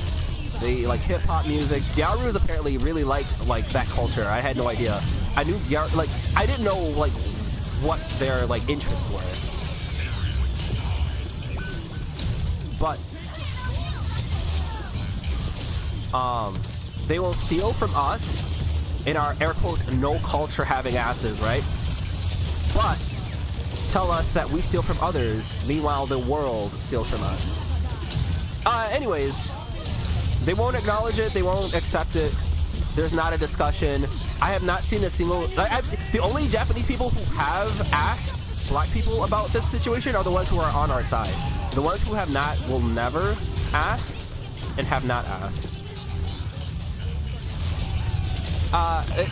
They like hip-hop music. Yaoru's apparently really like that culture. I had no idea. I knew I didn't know like what their like interests were. But they will steal from us in our air quotes no culture having asses, right? But tell us that we steal from others, meanwhile the world steals from us. Anyways, they won't acknowledge it, they won't accept it. There's not a discussion. I have not seen a single the only Japanese people who have asked black people about this situation are the ones who are on our side. The ones who have not will never ask and have not asked.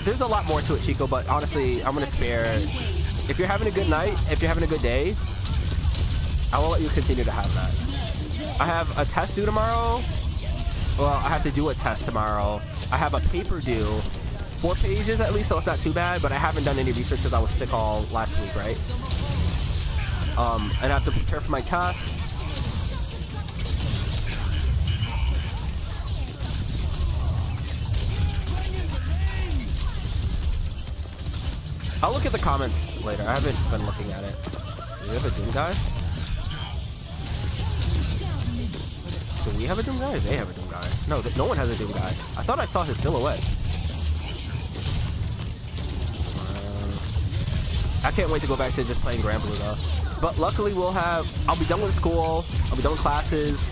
There's a lot more to it, Chico, but honestly, I'm gonna spare. If you're having a good night, if you're having a good day, I will let you continue to have that. I have a test due tomorrow. Well, I have to do a test tomorrow. I have a paper due, 4 pages at least, so it's not too bad, but I haven't done any research because I was sick all last week, right? And I have to prepare for my test. I'll look at the comments later. I haven't been looking at it. Do we have a Doom guy? Do we have a Doom guy or they have a Doom guy? No, no one has a Doom guy. I thought I saw his silhouette. I can't wait to go back to just playing Grand Blue though. But luckily I'll be done with school, I'll be done with classes.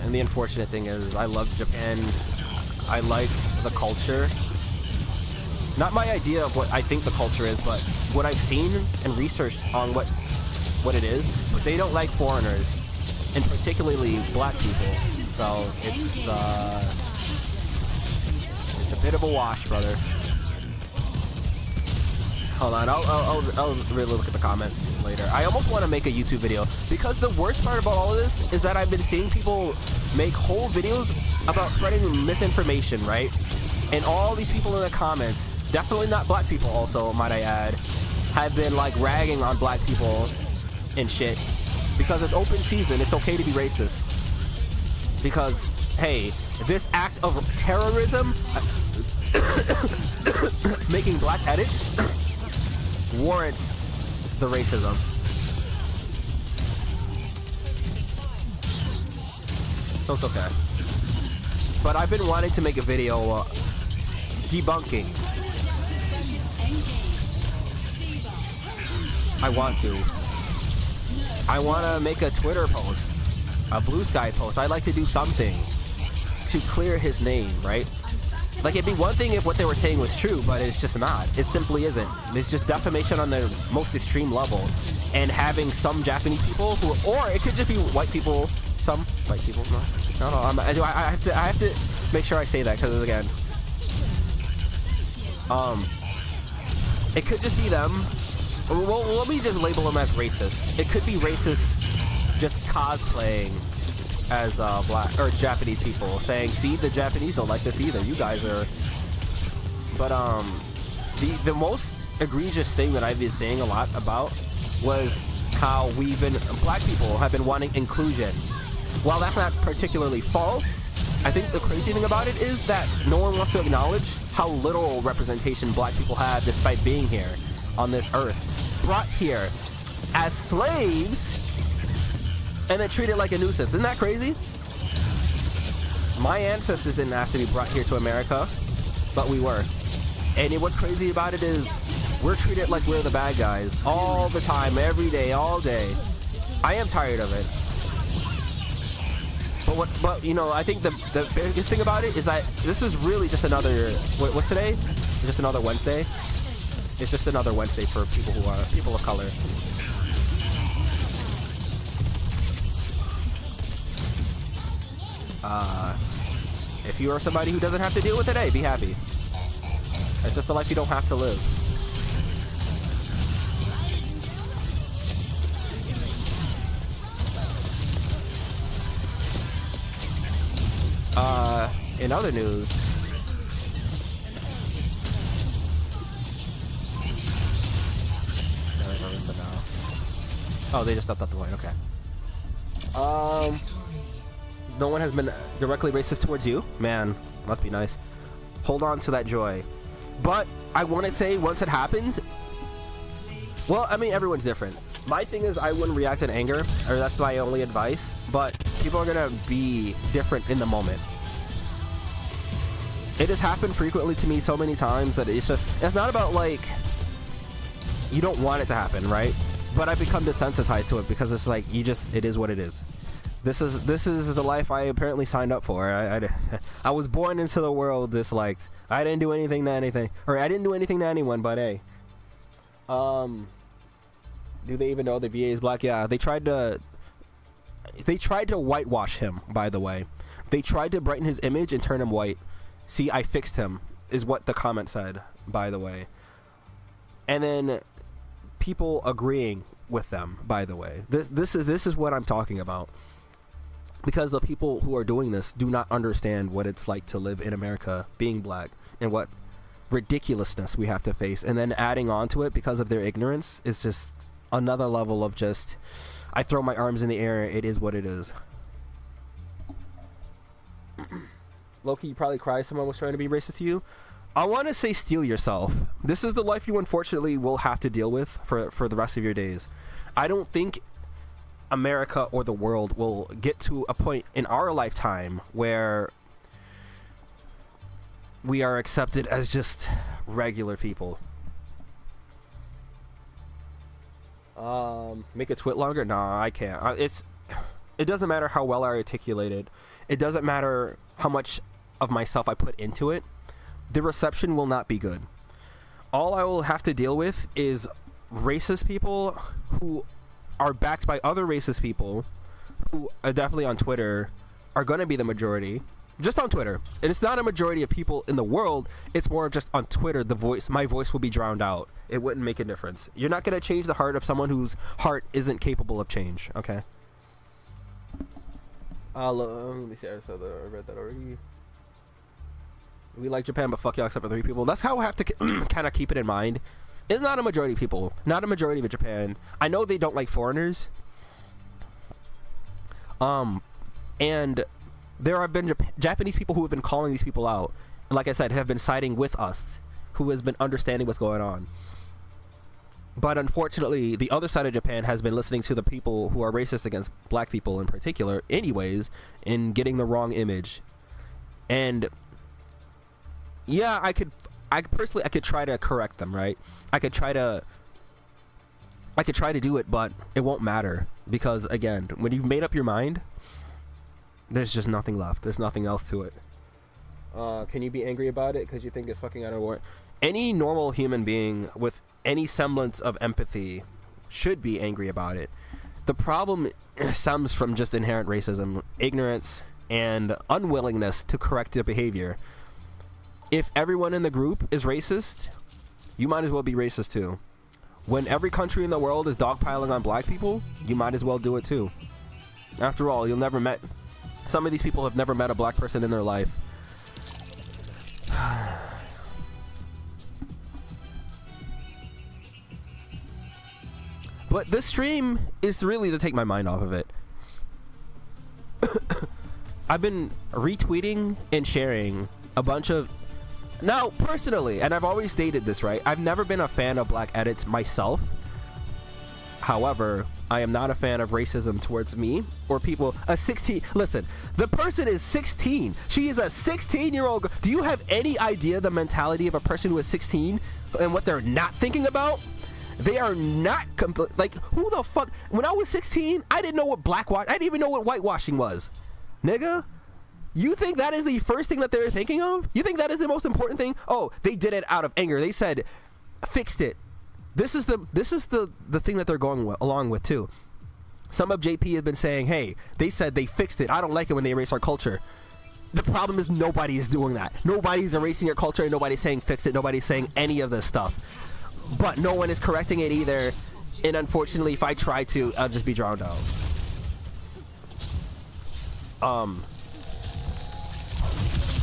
And the unfortunate thing is, I love Japan. I like the culture. not my idea of what I think the culture is, but what I've seen and researched on what it is. But they don't like foreigners, and particularly black people. So it's a bit of a wash, brother. Hold on, I'll really look at the comments later. I almost want to make a YouTube video because the worst part about all of this is that I've been seeing people make whole videos about spreading misinformation, right? And all these people in the comments, definitely not black people also, might I add, have been like ragging on black people and shit because it's open season. It's okay to be racist because, hey, this act of terrorism, making black edits, warrants the racism. So it's okay. But I've been wanting to make a video debunking. I want to make a Twitter post, a Blue Sky post. I'd like to do something to clear his name, right? Like, it'd be one thing if what they were saying was true, but it's just not. It simply isn't. It's just defamation on the most extreme level. And having some Japanese people who, or it could just be white people, some white people, no, I have to make sure I say that, because again, it could just be them. Well, let me just label them as racist. It could be racist just cosplaying as black or Japanese people, saying, see, the Japanese don't like this either, you guys are. But the most egregious thing that I've been seeing a lot about was how black people have been wanting inclusion. While that's not particularly false, I think the crazy thing about it is that no one wants to acknowledge how little representation black people have despite being here on this earth, brought here as slaves and then treated like a nuisance. Isn't that crazy? My ancestors didn't ask to be brought here to America, but we were. And what's crazy about it is we're treated like we're the bad guys all the time, every day, all day. I am tired of it. But you know, I think the biggest thing about it is that this is really just another, what's today? Just another Wednesday. It's just another Wednesday for people who are people of color. If you are somebody who doesn't have to deal with it, hey, be happy. It's just a life you don't have to live. In other news, oh, they just stepped out the way. Okay. No one has been directly racist towards you? Man, must be nice. Hold on to that joy. But I want to say, once it happens, well, I mean, everyone's different. My thing is, I wouldn't react in anger, or that's my only advice, but people are gonna be different in the moment. It has happened frequently to me so many times that it's not about, like, you don't want it to happen, right? But I've become desensitized to it because it's like, it is what it is. This is the life I apparently signed up for. I was born into the world disliked. I didn't do anything to anything, or I didn't do anything to anyone, but hey. Do they even know the VA is black? Yeah, they tried to whitewash him, by the way. They tried to brighten his image and turn him white. See, I fixed him, is what the comment said, by the way. And then people agreeing with them, by the way. This is what I'm talking about. Because the people who are doing this do not understand what it's like to live in America, being black, and what ridiculousness we have to face. And then adding on to it because of their ignorance is just another level of just, I throw my arms in the air, it is what it is. Loki, you probably cry someone was trying to be racist to you. I want to say steel yourself. This is the life you unfortunately will have to deal with for the rest of your days. I don't think America or the world will get to a point in our lifetime where we are accepted as just regular people. Make a twit longer? Nah, I can't. It doesn't matter how well I articulate it. It doesn't matter how much of myself I put into it. The reception will not be good. all I will have to deal with is racist people who are backed by other racist people who are definitely on Twitter are going to be the majority. Just on Twitter. And it's not a majority of people in the world. It's more just on Twitter. My voice will be drowned out. It wouldn't make a difference. You're not going to change the heart of someone whose heart isn't capable of change. Okay. Let me see. I read that already. We like Japan, but fuck y'all except for 3 people. That's how I have to kind of keep it in mind. It's not a majority of people. Not a majority of Japan. I know they don't like foreigners. And there have been Japanese people who have been calling these people out. And like I said, have been siding with us, who has been understanding what's going on. But unfortunately, the other side of Japan has been listening to the people who are racist against black people in particular anyways, and getting the wrong image. And yeah, I could try to correct them, right? I could try to do it, but it won't matter. Because again, when you've made up your mind, there's just nothing left. There's nothing else to it. Can you be angry about it because you think it's fucking out of order? Any normal human being with any semblance of empathy should be angry about it. The problem stems from just inherent racism, ignorance, and unwillingness to correct their behavior. If everyone in the group is racist, you might as well be racist too. When every country in the world is dogpiling on black people, you might as well do it too. After all, some of these people have never met a black person in their life. But this stream is really to take my mind off of it. I've been retweeting and sharing a bunch of... Now, personally, and I've always stated this, right? I've never been a fan of black edits myself. However, I am not a fan of racism towards me or people. Listen, the person is 16. She is a 16-year-old. Do you have any idea the mentality of a person who is 16 and what they're not thinking about? They are not like, who the fuck? When I was 16, I didn't know what blackwash. I didn't even know what whitewashing was, nigga. You think that is the first thing that they're thinking of? You think that is the most important thing? Oh, they did it out of anger. They said, fixed it. This is the thing that they're going along with too. Some of JP has been saying, hey, they said they fixed it. I don't like it when they erase our culture. The problem is nobody is doing that. Nobody's erasing your culture and nobody's saying fix it. Nobody's saying any of this stuff. But no one is correcting it either. And unfortunately, if I try to, I'll just be drowned out.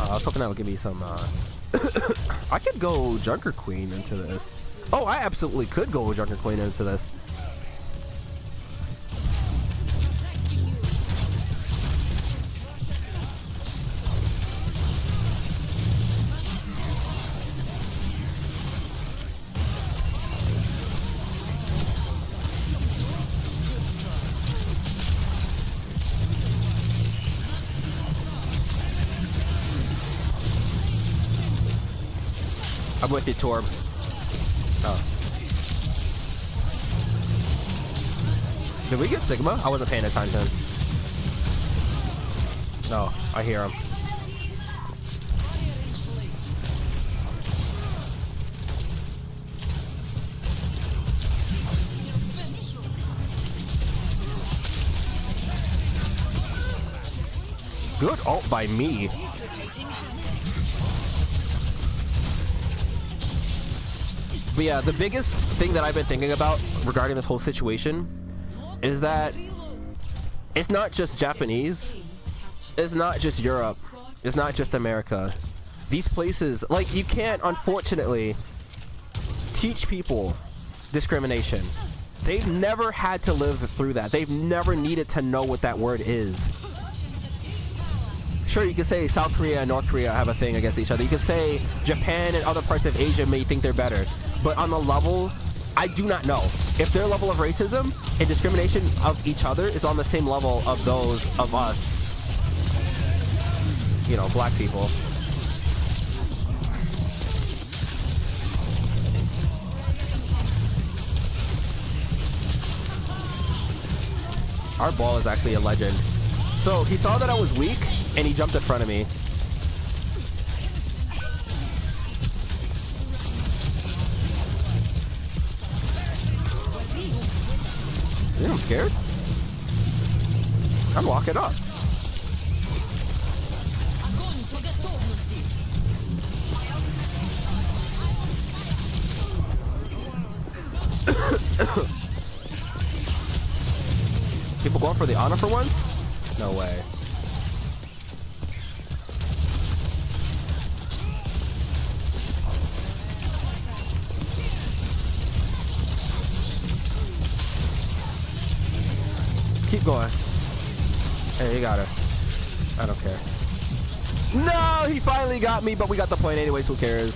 I was hoping that would give me some, I could go Junker Queen into this. Oh, I absolutely could go Junker Queen into this. I'm with you, Torb. Oh. Did we get Sigma? I wasn't paying attention. No, I hear him. Good ult by me. But yeah, the biggest thing that I've been thinking about regarding this whole situation is that it's not just Japanese, it's not just Europe, it's not just America. These places, like, you can't, unfortunately, teach people discrimination. They've never had to live through that. They've never needed to know what that word is. Sure, you could say South Korea and North Korea have a thing against each other. You could say Japan and other parts of Asia may think they're better. But on the level, I do not know. If their level of racism and discrimination of each other is on the same level of those of us, you know, black people. Our ball is actually a legend. So he saw that I was weak and he jumped in front of me. Yeah, I'm scared. I'm locking up. Огонь по готовности. People going for the honor for once? No way. Keep going. Hey, you got her. I don't care. No, he finally got me, but we got the point anyways. Who cares?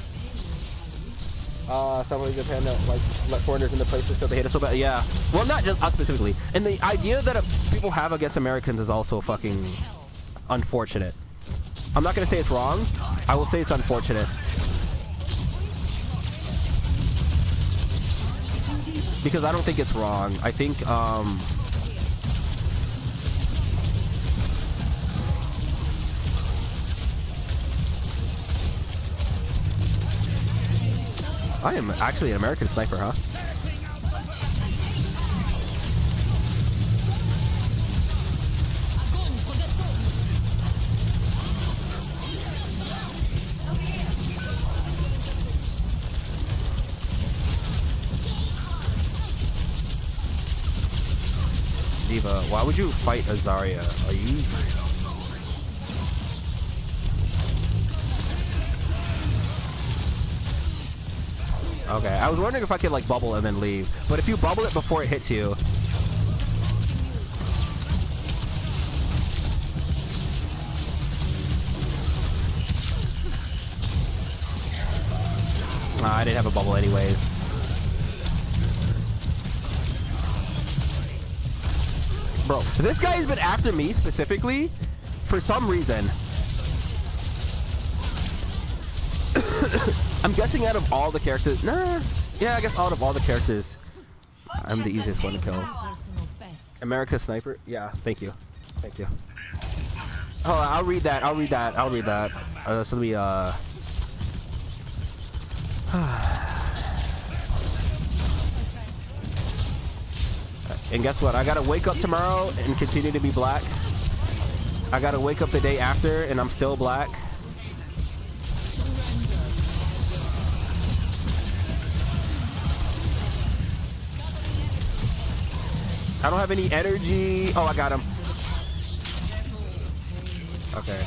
Someone in Japan that like let foreigners into places so they hate us so bad. Yeah. Well, not just us specifically. And the idea that people have against Americans is also fucking unfortunate. I'm not gonna say it's wrong. I will say it's unfortunate. Because I don't think it's wrong. I think I am actually an American sniper, huh? Diva, why would you fight Azaria? Are you... Okay, I was wondering if I could like bubble and then leave. But if you bubble it before it hits you... Nah, I didn't have a bubble anyways. Bro, this guy has been after me specifically for some reason. I'm guessing out of all the characters, nah, yeah, I guess out of all the characters, I'm the easiest one to kill. Personal best. America Sniper, yeah, thank you. Oh, I'll read that. So we, and guess what? I gotta wake up tomorrow and continue to be black. I gotta wake up the day after and I'm still black. I don't have any energy. Oh, I got him. Okay.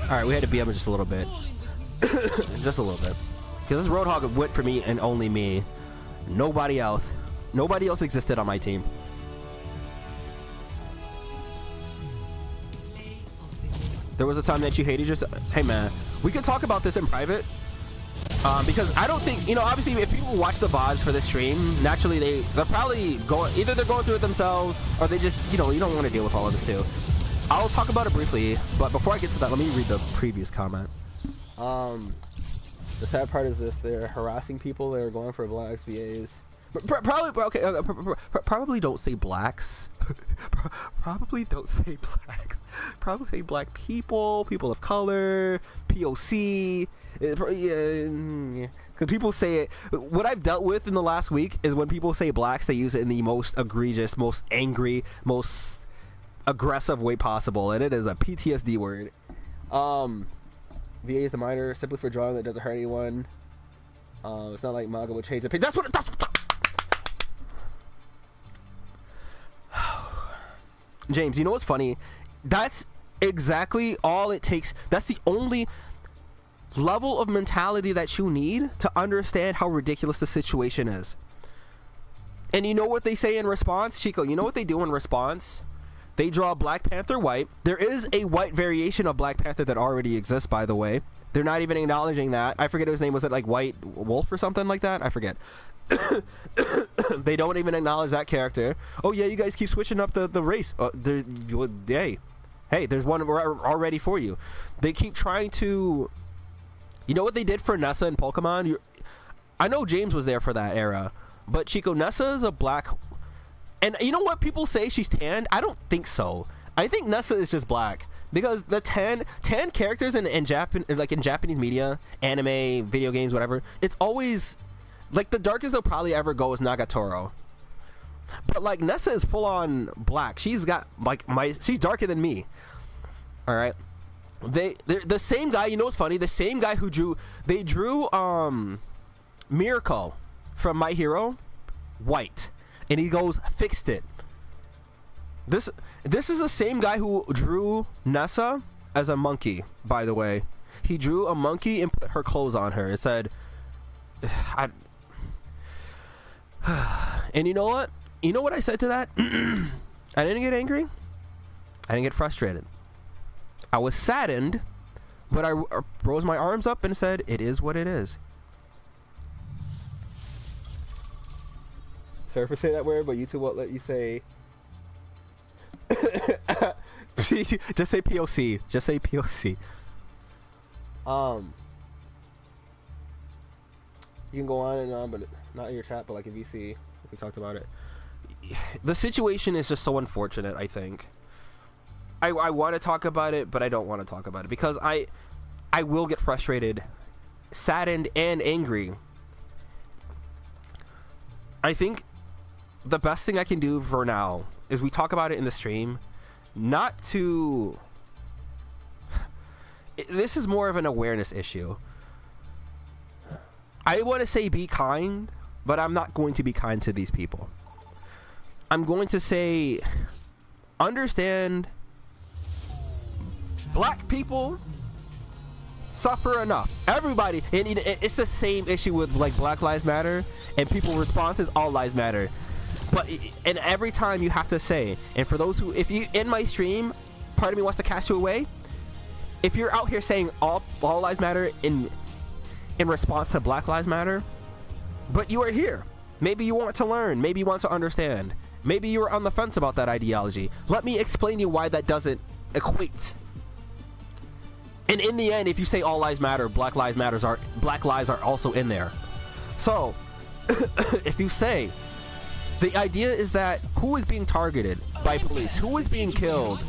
Alright, we had to beat him just a little bit. Just a little bit. Because this Roadhog went for me and only me. Nobody else. Nobody else existed on my team. There was a time that you hated yourself. Hey man, we could talk about this in private. Because I don't think, you know, obviously if people watch the VODs for this stream, naturally they're probably going, either they're going through it themselves or they just, you know, you don't want to deal with all of this too. I'll talk about it briefly, but before I get to that, let me read the previous comment. The sad part is this: they're harassing people. They're going for blacks, VAs. Probably okay. Probably don't say blacks. Probably don't say blacks. Probably say black people, people of color, POC. Because people say it. What I've dealt with in the last week is when people say blacks, they use it in the most egregious, most angry, most aggressive way possible, and it is a PTSD word. VA is the minor simply for drawing that doesn't hurt anyone. It's not like manga will change the page. That's what. James, you know what's funny? That's exactly all it takes. That's the only level of mentality that you need to understand how ridiculous the situation is. And you know what they say in response, Chico? You know what they do in response? They draw Black Panther white. There is a white variation of Black Panther that already exists, by the way. They're not even acknowledging that. I forget his name. Was it like White Wolf or something like that? I forget. They don't even acknowledge that character. Oh yeah, you guys keep switching up the race. Hey, Hey, there's one already for you. They keep trying to... You know what they did for Nessa in Pokemon? I know James was there for that era, but Chico, Nessa is a black... And you know what? People say she's tan. I don't think so. I think Nessa is just black. Because the tan characters in Japanese media, anime, video games, whatever, it's always... Like, the darkest they'll probably ever go is Nagatoro. But, like, Nessa is full-on black. She's got, like, she's darker than me. Alright? They're the same guy, you know what's funny? The same guy who drew... They drew, Mirko from My Hero, white. And he goes, fixed it. This is the same guy who drew Nessa as a monkey, by the way. He drew a monkey and put her clothes on her. It said... And you know what? You know what I said to that? I didn't get angry. I didn't get frustrated. I was saddened, but I rose my arms up and said, it is what it is. Sorry for saying that word, but YouTube won't let you say... Just say POC. Just say POC. You can go on and on, but not in your chat, but like if you see, if we talked about it. The situation is just so unfortunate, I think. I want to talk about it, but I don't want to talk about it because I will get frustrated, saddened, and angry. I think the best thing I can do for now is we talk about it in the stream, not to... This is more of an awareness issue. I want to say be kind, but I'm not going to be kind to these people. I'm going to say understand black people suffer enough. Everybody, and it's the same issue with like Black Lives Matter and people's response is all lives matter. But and every time you have to say, and for those who, if you in my stream, part of me wants to cast you away. If you're out here saying all lives matter in response to Black Lives Matter, but you are here, maybe you want to learn, maybe you want to understand, maybe you're on the fence about that ideology, let me explain to you why that doesn't equate. And in the end, if you say all lives matter, black lives are also in there. So if you say the idea is that who is being targeted by police, who is being killed,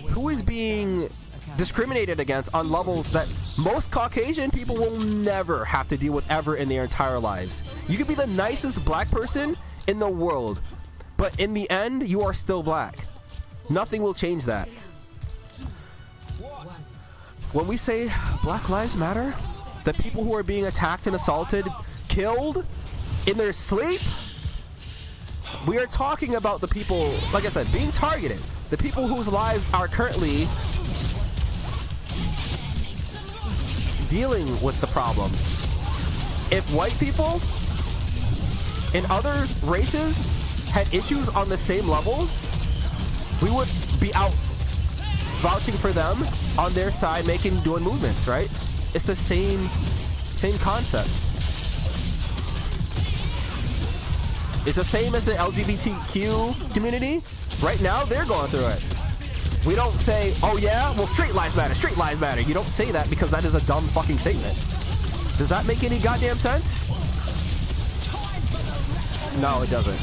who is being discriminated against on levels that most Caucasian people will never have to deal with ever in their entire lives. You could be the nicest black person in the world, but in the end, you are still black. Nothing will change that. When we say Black Lives Matter, the people who are being attacked and assaulted, killed in their sleep, we are talking about the people, like I said, being targeted. The people whose lives are currently dealing with the problems. If white people and other races had issues on the same level, we would be out vouching for them on their side, doing movements, right? It's the same concept. It's the same as the LGBTQ community. Right now, they're going through it. We don't say, oh yeah, well, straight lives matter, straight lives matter. You don't say that because that is a dumb fucking statement. Does that make any goddamn sense? No, it doesn't.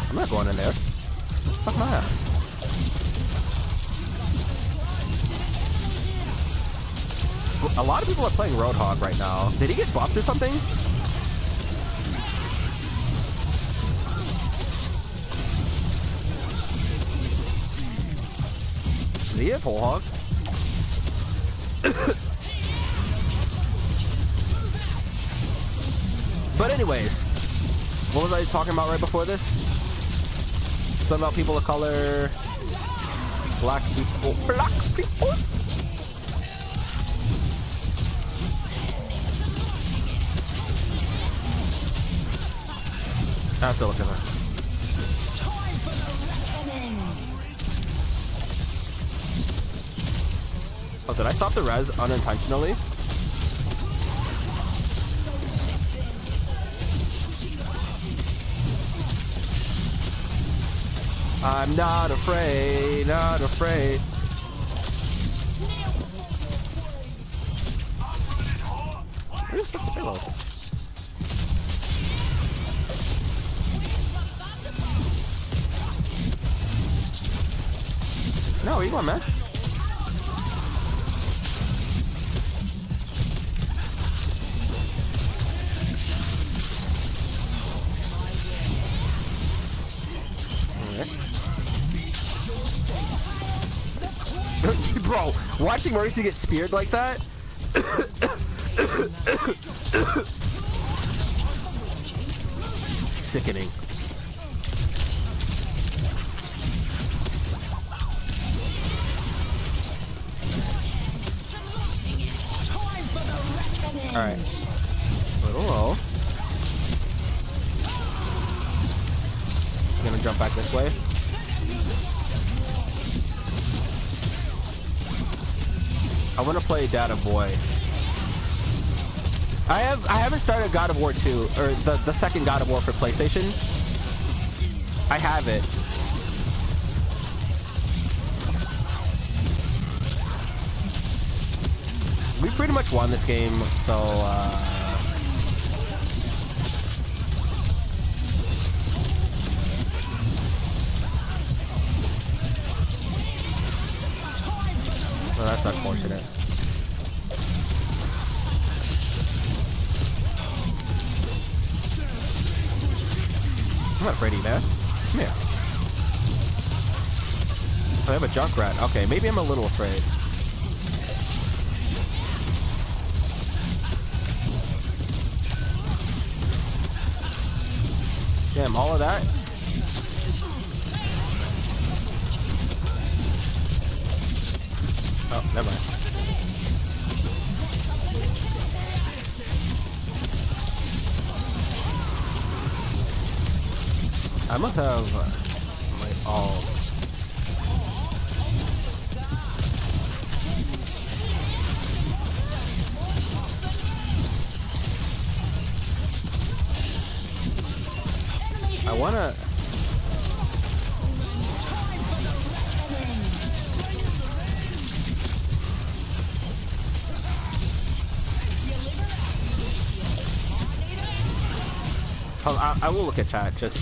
I'm not going in there. Suck my ass. A lot of people are playing Roadhog right now. Did he get buffed or something? Does he have Whole Hog? But anyways, what was I talking about right before this? Something about people of color, black people. Black people? I have to look at that. Oh, did I stop the res unintentionally? I'm not afraid, not afraid. Where's the payload? No, where you going, man? Bro, watching Mercy get speared like that. Sickening. Alright. Little low. Gonna jump back this way. I want to play Data Boy. I haven't started God of War 2 or the second God of War for PlayStation. I have it. We pretty much won this game, so well, that's unfortunate. I'm not ready, man. Come here. I have a Junkrat. Okay, maybe I'm a little afraid. Damn, all of that? Oh, never mind. I must have my all. I wanna. I will look at chat. Just.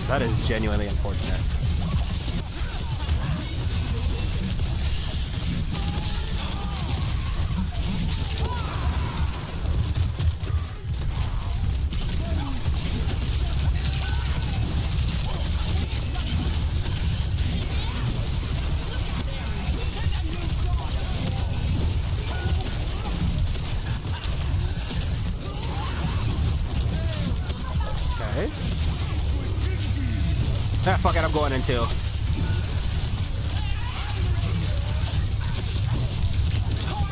That is genuinely unfortunate. Ah, fuck it, I'm going in too.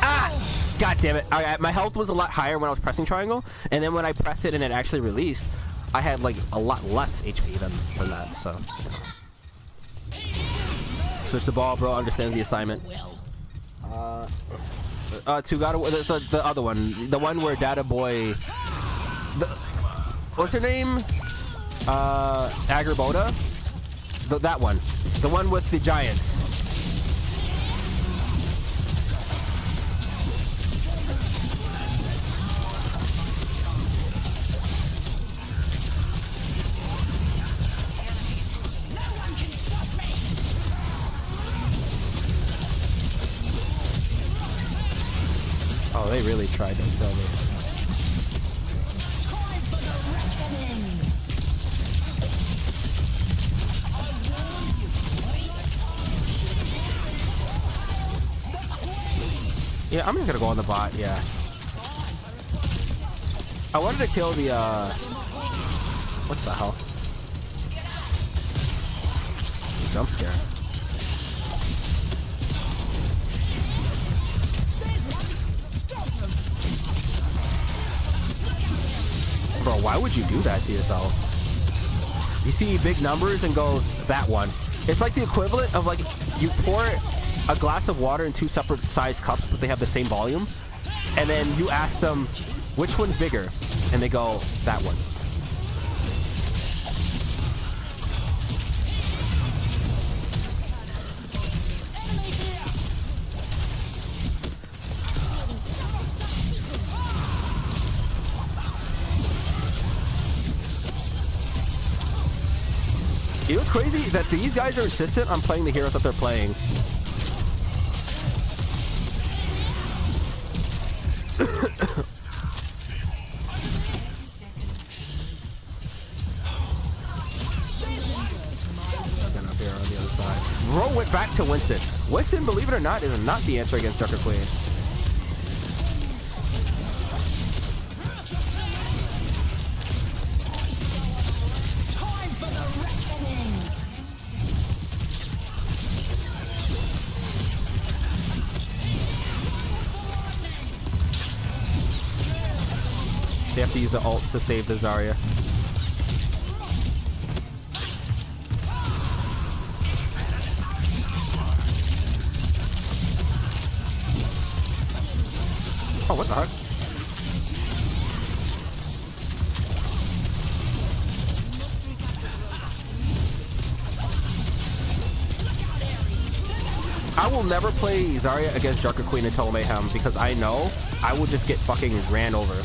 Ah! God damn it. My health was a lot higher when I was pressing triangle, and then when I pressed it and it actually released, I had like a lot less HP than that, so. Switch the ball, bro. Understands the assignment. To God, the other one. The one where Data Boy. What's her name? Agrabota? That one. The one with the giants. Oh, they really tried to kill me. Yeah, I'm just gonna go on the bot, yeah. I wanted to kill the, what the hell? Jump scare. Bro, why would you do that to yourself? You see big numbers and goes, that one. It's like the equivalent of like, you pour a glass of water in two separate sized cups, but they have the same volume. and then you ask them which one's bigger, and they go that one. You know what's crazy? That these guys are insistent on playing the heroes that they're playing. Ro went back to Winston. Winston, believe it or not, is not the answer against Joker Queen. They have to use the ult to save the Zarya. Oh, what the heck? I will never play Zarya against Darker Queen until Mayhem because I know I will just get fucking ran over.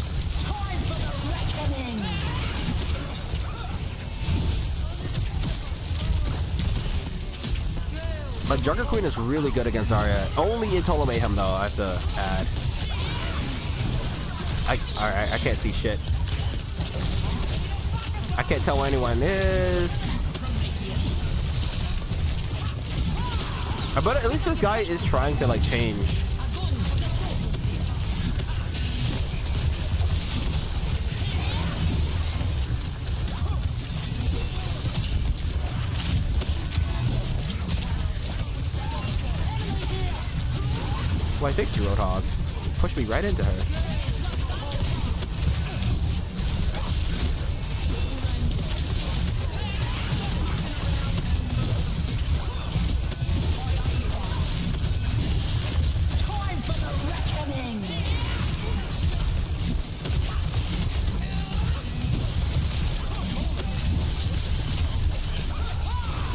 But Junker Queen is really good against Zarya. Only in Total Mayhem though, I have to add. Alright, I can't see shit. I can't tell where anyone is. But at least this guy is trying to like change. Well, I think you, Roadhog. Pushed me right into her.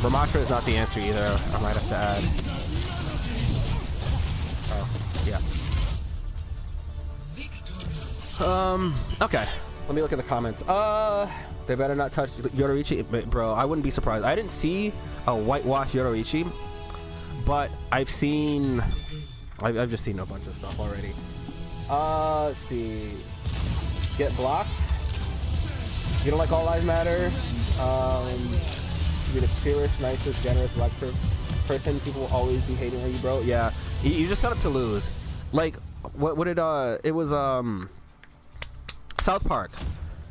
Ramattra is not the answer either. I might have to add. Oh, yeah. Okay. Let me look at the comments. They better not touch Yoruichi. Bro, I wouldn't be surprised. I didn't see a whitewash Yoruichi, but I've just seen a bunch of stuff already. Let's see. Get blocked. You don't like All Lives Matter. You're the purest, nicest, generous, electric person. People will always be hating on you, bro. Yeah, you just set up to lose. Like, what did it was South Park.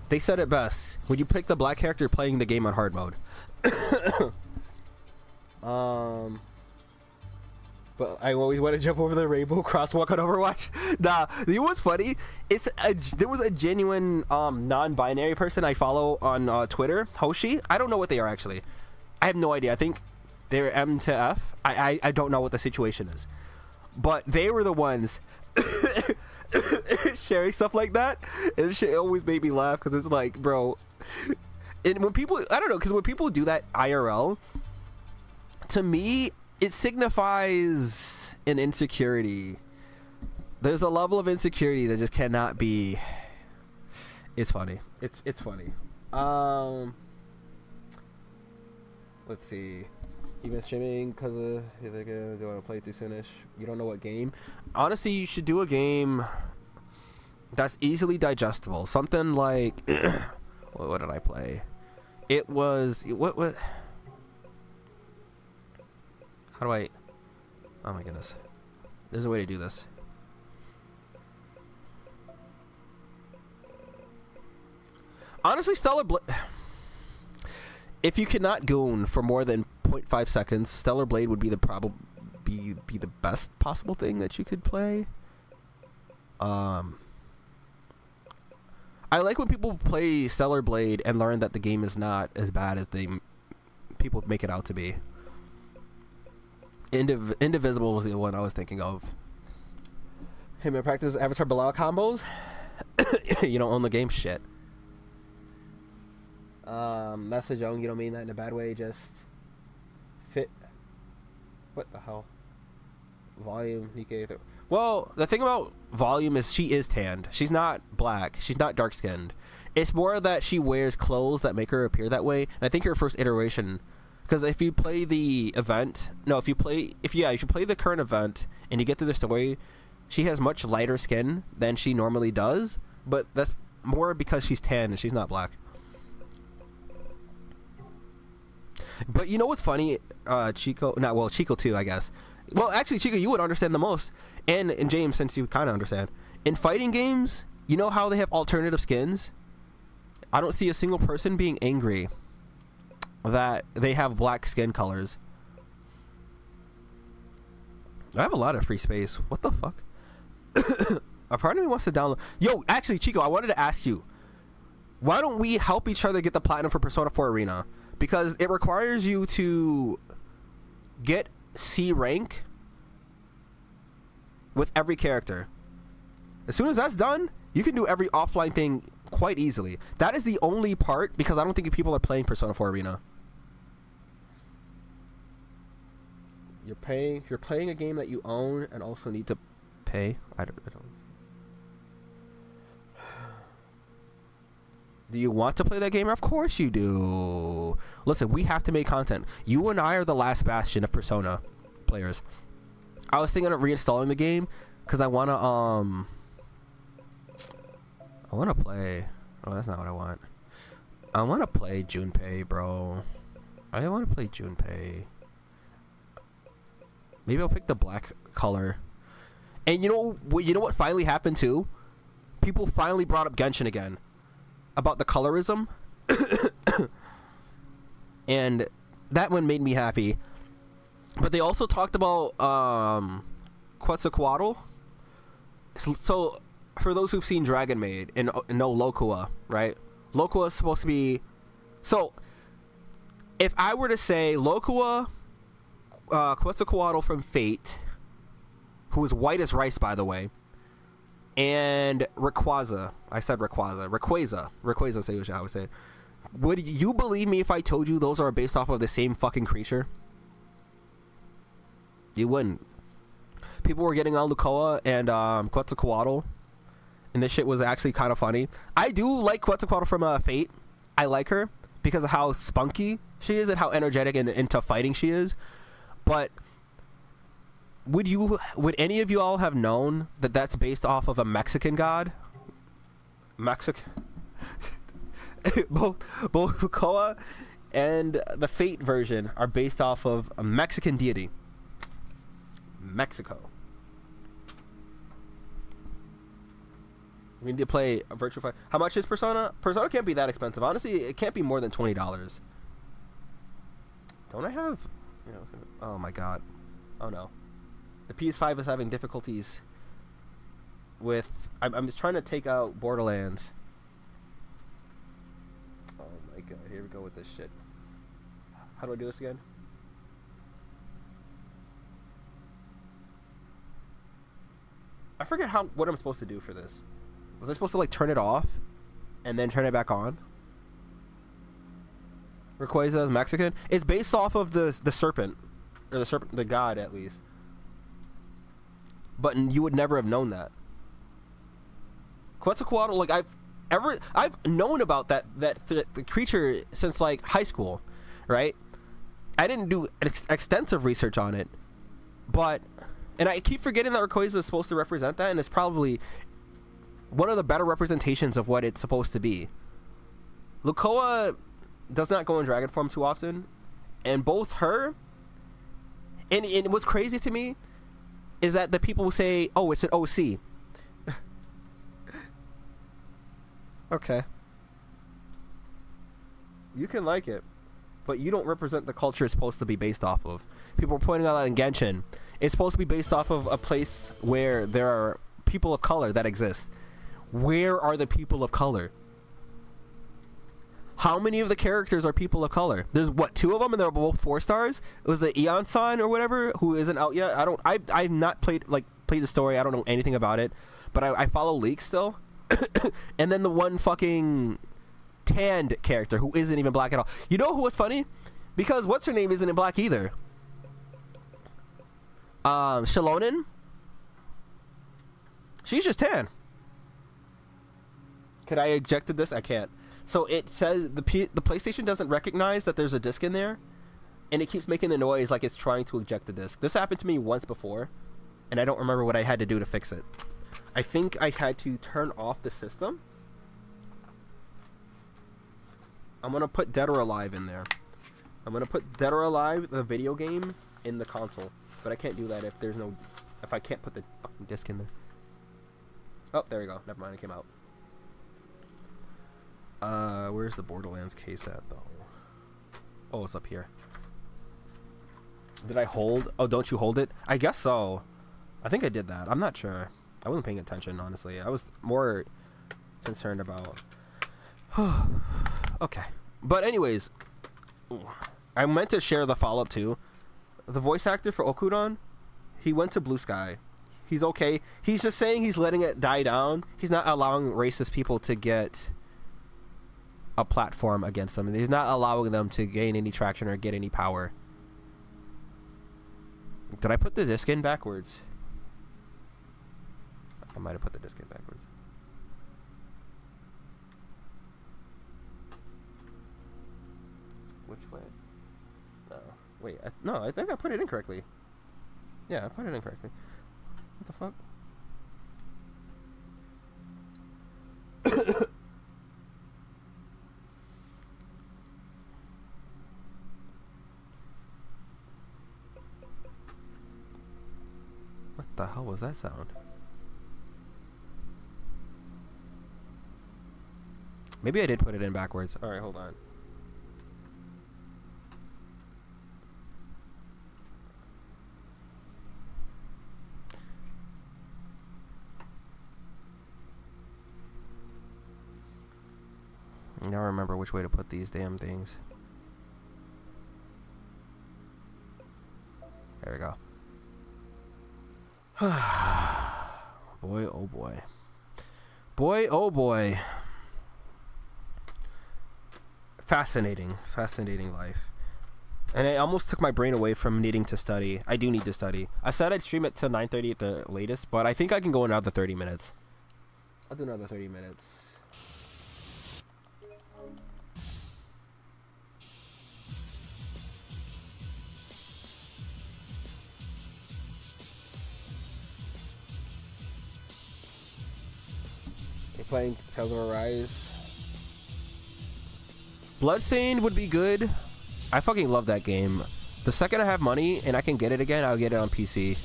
They said it best. When you pick the black character, you're playing the game on hard mode. But I always want to jump over the rainbow crosswalk on Overwatch. Nah, you know what's funny? There was a genuine non-binary person I follow on Twitter, Hoshi. I don't know what they are actually. I have no idea. I think they're M to F. I don't know what the situation is. But they were the ones sharing stuff like that. And it always made me laugh because it's like, bro. And when people, I don't know, because when people do that IRL, to me, it signifies an insecurity. There's a level of insecurity that just cannot be. It's funny. It's funny. Let's see. Even streaming because do I want to play through soonish? You don't know what game? Honestly, you should do a game that's easily digestible. Something like what did I play? It was what? How do I? Oh my goodness. There's a way to do this. Honestly, Stellar Blade. If you cannot goon for more than 0.5 seconds, Stellar Blade would be the be the best possible thing that you could play. I like when people play Stellar Blade and learn that the game is not as bad as people make it out to be. Indivisible was the one I was thinking of. Hey man, practice Avatar Bilal combos. You don't own the game, shit. Message Young, you don't mean that in a bad way, just fit. What the hell? Volume, Nikkei. Well, the thing about Volume is she is tanned. She's not black. She's not dark skinned. It's more that she wears clothes that make her appear that way. And I think her first iteration, because if you play the event, no, if you play the current event and you get through the story, she has much lighter skin than she normally does. But that's more because she's tan and she's not black. But you know what's funny, Chico? Chico too, I guess. Well, actually, Chico, you would understand the most, and James, since you kind of understand. In fighting games, you know how they have alternative skins? I don't see a single person being angry that they have black skin colors. I have a lot of free space. What the fuck? A part of me wants to download. Yo, actually, Chico, I wanted to ask you, why don't we help each other get the platinum for Persona 4 Arena? Because it requires you to get C rank with every character. As soon as that's done, you can do every offline thing quite easily. That is the only part, because I don't think people are playing Persona 4 Arena. You're playing a game that you own and also need to pay. I don't. Do you want to play that game? Of course you do. Listen, we have to make content. You and I are the last bastion of Persona players. I was thinking of reinstalling the game because I want to play. Oh, that's not what I want. I want to play Junpei, bro. I want to play Junpei. Maybe I'll pick the black color. And you know what finally happened too? People finally brought up Genshin again. About the colorism. And that one made me happy. But they also talked about Quetzalcoatl. So for those who've seen Dragon Maid and know Lokua, right? Lokua is supposed to be... So if I were to say Lokua, Quetzalcoatl from Fate, who is white as rice, by the way, and Rayquaza. I said Rayquaza. Rayquaza, say what I would say. Would you believe me if I told you those are based off of the same fucking creature? You wouldn't. People were getting on Lucoa and Quetzalcoatl, and this shit was actually kind of funny. I do like Quetzalcoatl from Fate. I like her because of how spunky she is and how energetic and into fighting she is. But would any of you all have known that that's based off of a Mexican god? Both Lucoa and the Fate version are based off of a Mexican deity. Mexico. We need to play a virtual fight. How much is Persona? Persona can't be that expensive. Honestly, it can't be more than $20. Don't I have... oh my god. Oh no. The PS5 is having difficulties with... I'm just trying to take out Borderlands. Oh my god, here we go with this shit. How do I do this again? I forget what I'm supposed to do for this. Was I supposed to like turn it off and then turn it back on? Rayquaza is Mexican. It's based off of the serpent, or the god at least. But you would never have known that. Quetzalcoatl, like I've known about that creature since like high school, right? I didn't do extensive research on it, but and I keep forgetting that Rayquaza is supposed to represent that, and it's probably one of the better representations of what it's supposed to be. Lucoa does not go in dragon form too often, and both her and what's crazy to me is that the people will say, oh, it's an OC. Okay. You can like it, but you don't represent the culture it's supposed to be based off of. People are pointing out that in Genshin, it's supposed to be based off of a place where there are people of color that exist. Where are the people of color? How many of the characters are people of color? There's what, 2 of them, and they're both 4 stars. It was the Eon-san or whatever, who isn't out yet. I've not played, like played the story. I don't know anything about it, but I follow leaks still. And then the one fucking tanned character who isn't even black at all. You know what's funny? Because what's her name isn't in black either. Shalonen. She's just tan. Could I ejected this? I can't. So it says the PlayStation doesn't recognize that there's a disc in there, and it keeps making the noise like it's trying to eject the disc. This happened to me once before, and I don't remember what I had to do to fix it. I think I had to turn off the system. I'm gonna put Dead or Alive in there. I'm gonna put Dead or Alive, the video game, in the console, but I can't do that if I can't put the fucking disc in there. Oh, there we go. Never mind, it came out. Where's the Borderlands case at, though? Oh, it's up here. Did I hold? Oh, don't you hold it? I guess so. I think I did that. I'm not sure. I wasn't paying attention, honestly. I was more concerned about... Okay. But anyways, I meant to share the follow-up, too. The voice actor for Okudan, he went to Blue Sky. He's okay. He's just saying he's letting it die down. He's not allowing racist people to get a platform against them. He's not allowing them to gain any traction or get any power. Did I put the disc in backwards? I might have put the disc in backwards. Which way? No. Wait. No, I think I put it in correctly. Yeah, I put it in correctly. What the fuck? What the hell was that sound? Maybe I did put it in backwards. Alright, hold on. I don't remember which way to put these damn things. There we go. Boy, oh boy. Boy, oh boy. Fascinating. Fascinating life. And it almost took my brain away from needing to study. I do need to study. I said I'd stream it till 9:30 at the latest, but I think I can go another 30 minutes. I'll do another 30 minutes. Playing Tales of Arise. Bloodstained would be good. I fucking love that game. The second I have money and I can get it again, I'll get it on PC.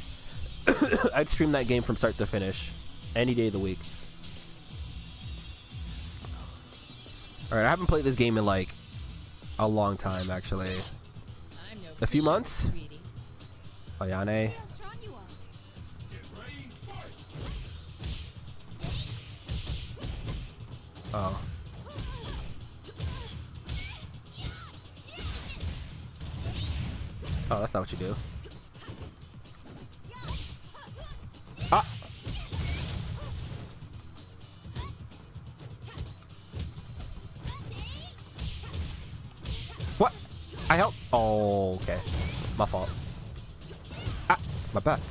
I'd stream that game from start to finish. Any day of the week. Alright, I haven't played this game in like a long time, actually. A few months? Ayane. Oh. Oh, that's not what you do. Ah! What? I helped? Oh, okay. My fault. Ah! My bad.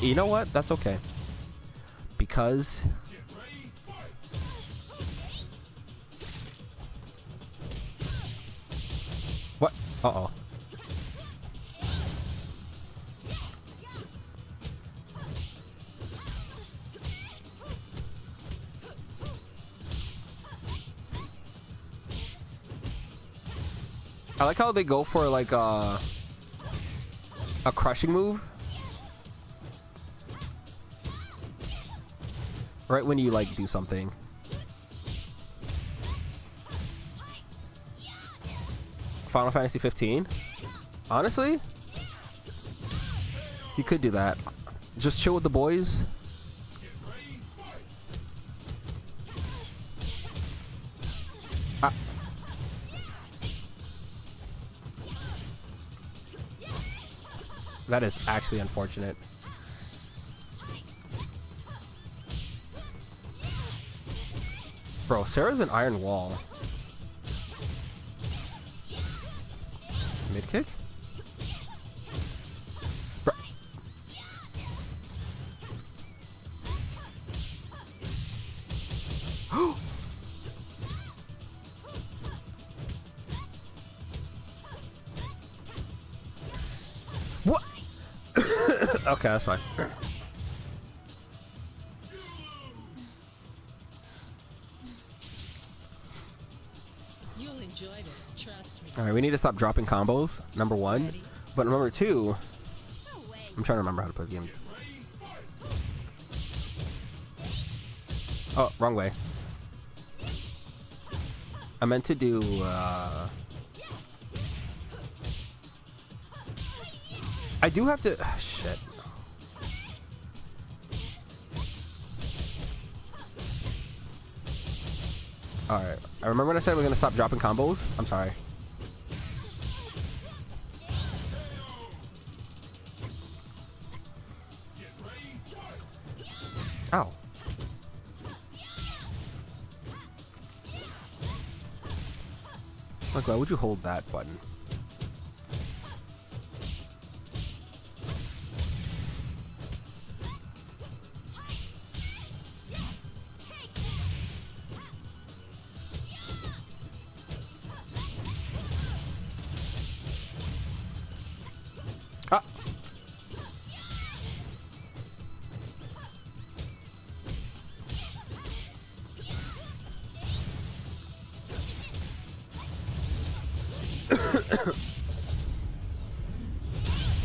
You know what? That's okay. Because... What? Uh-oh. I like how they go for like a crushing move. Right when you like do something. Final Fantasy 15. Honestly, you could do that. Just chill with the boys. Ah. That is actually unfortunate. Bro, Sarah's an iron wall. Mid kick? Bro. What? Okay, that's fine. You'll enjoy this, trust me. All right, we need to stop dropping combos. Number one, Ready? but number two, No way. I'm trying to remember how to play the game. Oh, wrong way. I meant to do. I do have to. Shit. All right. I remember when I said we're gonna stop dropping combos. I'm sorry. Ow. Like, why would you hold that button? Ah.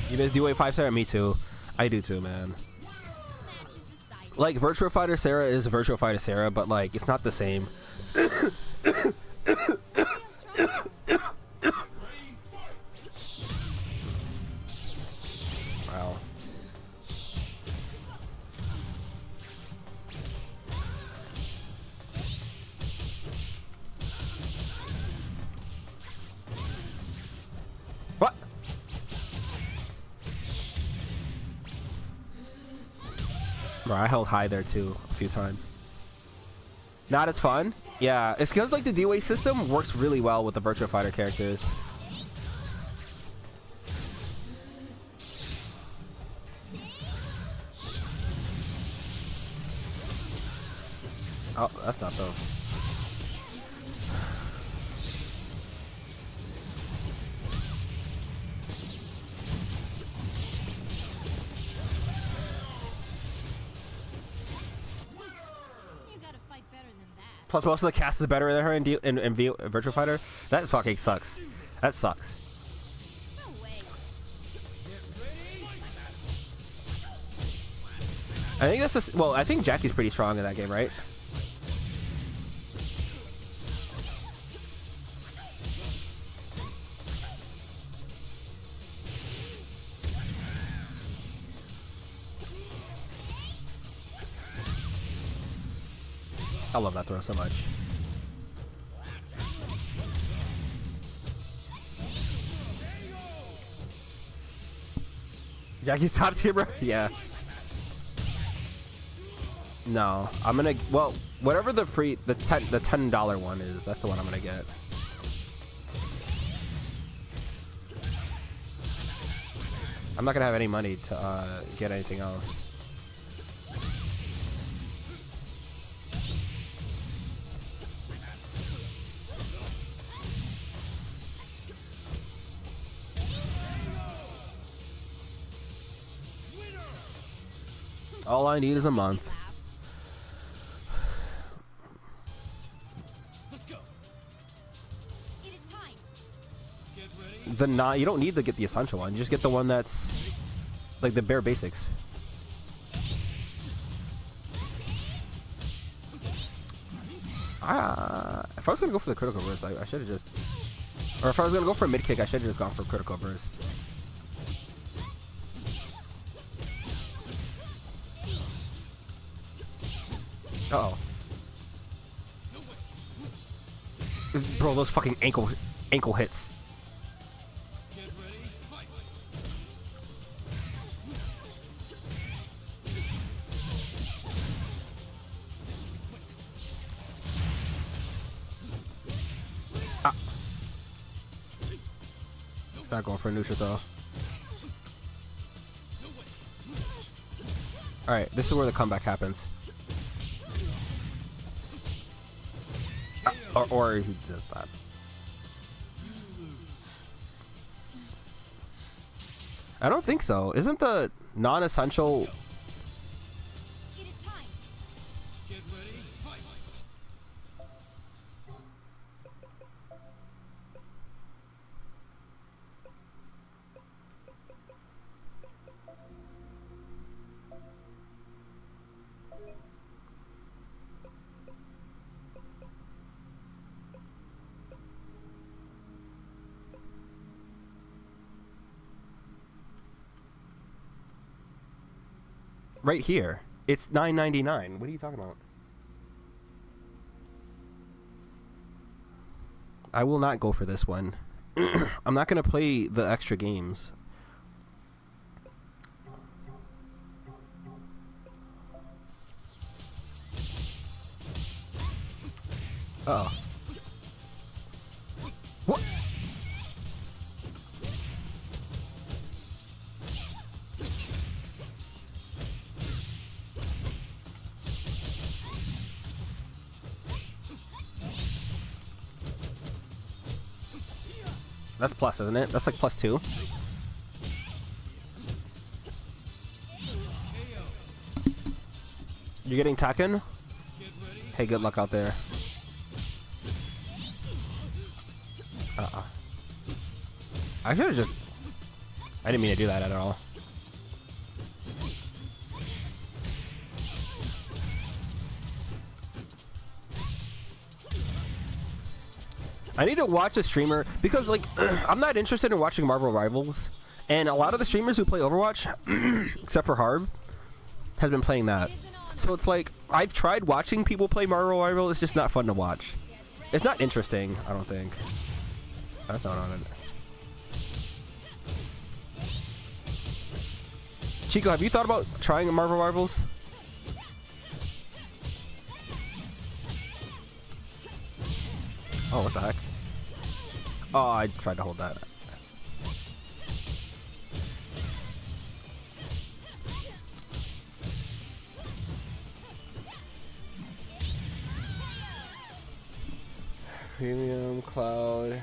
You guys do a 5-star? Me too. I do too, man. Matches decided. Like, Virtua Fighter Sarah is Virtua Fighter Sarah, but like, it's not the same. Feel strong. Wow. What? Bro, I held high there too a few times. Not as fun. Yeah, it's because like the D-Way system works really well with the Virtua Fighter characters. Oh, that's not though. You gotta fight better than that. Plus, most of the cast is better than her in Virtua Fighter. That fucking sucks. That sucks. No way. I think that's well. I think Jackie's pretty strong in that game, right? I love that throw so much. Jackie's top tier, bro. Yeah. No, I'm gonna. Well, whatever the $10 one is, that's the one I'm gonna get. I'm not gonna have any money to get anything else. All I need is a month. Let's go. It is time. Get ready. You don't need to get the essential one. You just get the one that's like the bare basics. If I was gonna go for the critical burst, I should have just. Or if I was gonna go for a mid kick, I should have just gone for critical burst. Uh oh. Bro, those fucking ankle hits. Get ready. Fight. Not going for a neutral throw. Alright, this is where the comeback happens. Or he does that. I don't think so. Isn't the non-essential... It is time. Get ready. Fight. Right here. It's $9.99. What are you talking about? I will not go for this one. I'm not going to play the extra games. Uh-oh. What? That's plus, isn't it? That's like +2. You're getting Tekken? Hey, good luck out there. I should have just... I didn't mean to do that at all. I need to watch a streamer because, like, I'm not interested in watching Marvel Rivals, and a lot of the streamers who play Overwatch, except for Harb, has been playing that. So it's like I've tried watching people play Marvel Rivals. It's just not fun to watch. It's not interesting. I don't think. That's not on it. Chico, have you thought about trying Marvel Rivals? Oh, what the heck? Oh, I tried to hold that. Premium Cloud.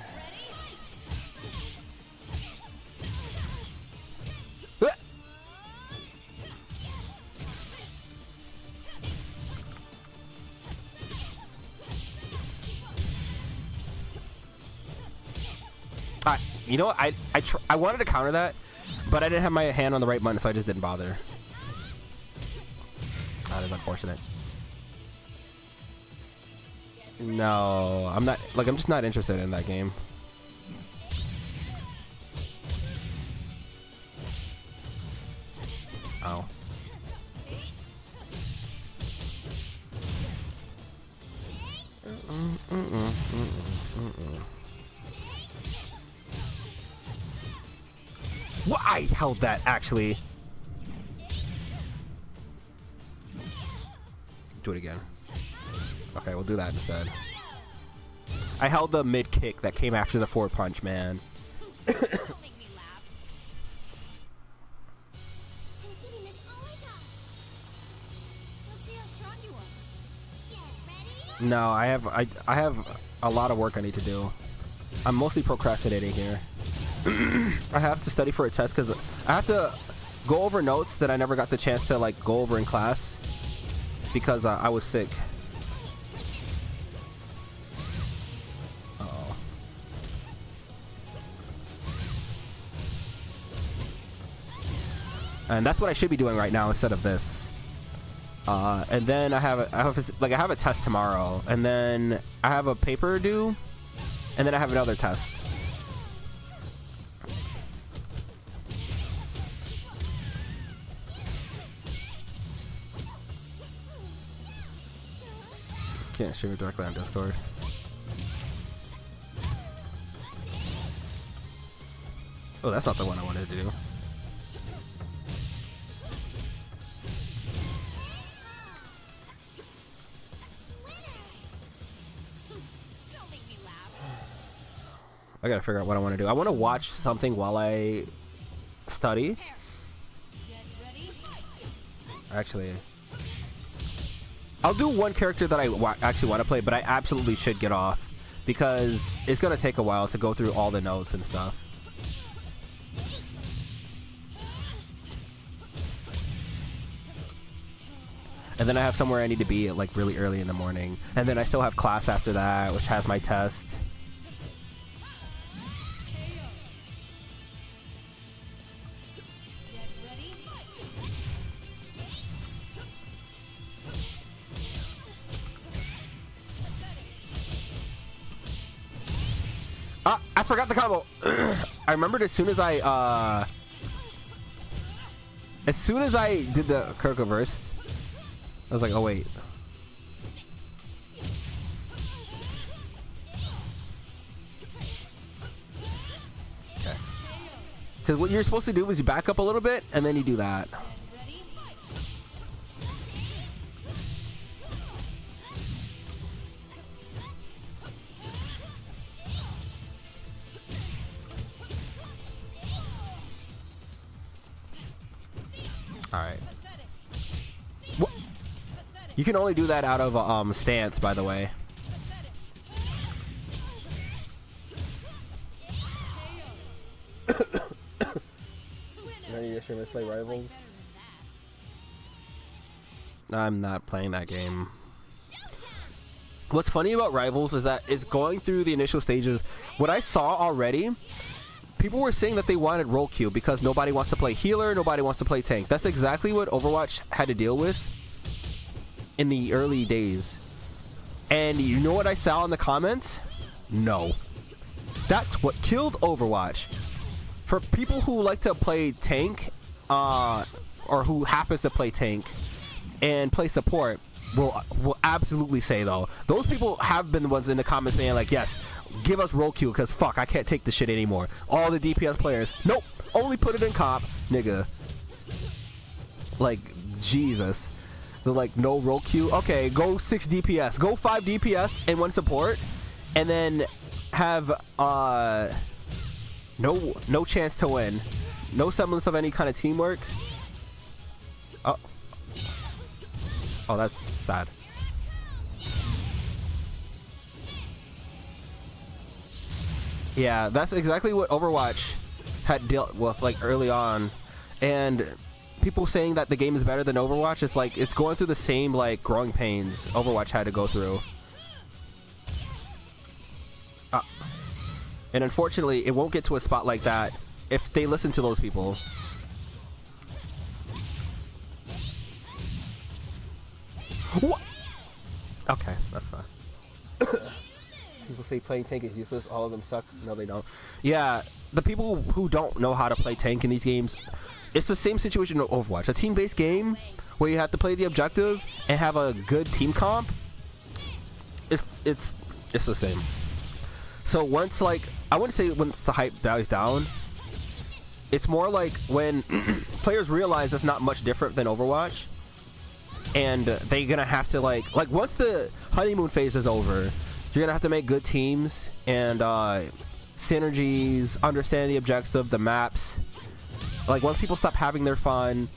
You know what? I wanted to counter that, but I didn't have my hand on the right button, so I just didn't bother. That is unfortunate. No, I'm not. Like, I'm just not interested in that game. Oh. What? I held that, actually. Do it again. Okay, we'll do that instead. I held the mid kick that came after the forward punch, man. Don't make me laugh. I'm giving this all I got. Let's see how strong you are. Get ready? No, I have a lot of work I need to do. I'm mostly procrastinating here. I have to study for a test because I have to go over notes that I never got the chance to like go over in class because I was sick. Uh-oh. And that's what I should be doing right now instead of this. And then I have a test tomorrow, and then I have a paper due, and then I have another test. Can't stream it directly on Discord. Oh, that's not the one I wanted to do. Don't make me laugh. I gotta figure out what I want to do. I want to watch something while I study. Actually, I'll do one character that I actually want to play, but I absolutely should get off because it's gonna take a while to go through all the notes and stuff. And then I have somewhere I need to be at like really early in the morning, and then I still have class after that, which has my test. I forgot the combo. I remembered as soon as I did the Kirko burst, I was like, oh wait. Okay. Because what you're supposed to do is you back up a little bit and then you do that. Alright. You can only do that out of stance, by the way. Ready to stream play Rivals? I'm not playing that game. What's funny about Rivals is that it's going through the initial stages. What I saw already, people were saying that they wanted role queue because nobody wants to play healer, nobody wants to play tank. That's exactly what Overwatch had to deal with in the early days. And you know what I saw in the comments? No. That's what killed Overwatch. For people who like to play tank, or who happens to play tank and play support, will absolutely say though, those people have been the ones in the comments being like, yes, give us role queue because fuck, I can't take the shit anymore. All the DPS players, nope, only put it in comp, nigga. Like, Jesus. They're like, no role queue. Okay, go 6 DPS, go 5 DPS and 1 support, and then have no chance to win, no semblance of any kind of teamwork. Oh, that's sad. Yeah, that's exactly what Overwatch had dealt with like early on, and people saying that the game is better than Overwatch, it's like it's going through the same like growing pains Overwatch had to go through. And unfortunately, it won't get to a spot like that if they listen to those people. What? Okay, that's fine. People say playing tank is useless. All of them suck. No, they don't. Yeah, the people who don't know how to play tank in these games, it's the same situation in Overwatch. A team-based game where you have to play the objective and have a good team comp. It's the same. So once, like, I wouldn't say once the hype dies down, it's more like when players realize it's not much different than Overwatch, and they're gonna have to like once the honeymoon phase is over, you're gonna have to make good teams and synergies, understand the objective, the maps. Like once people stop having their fun,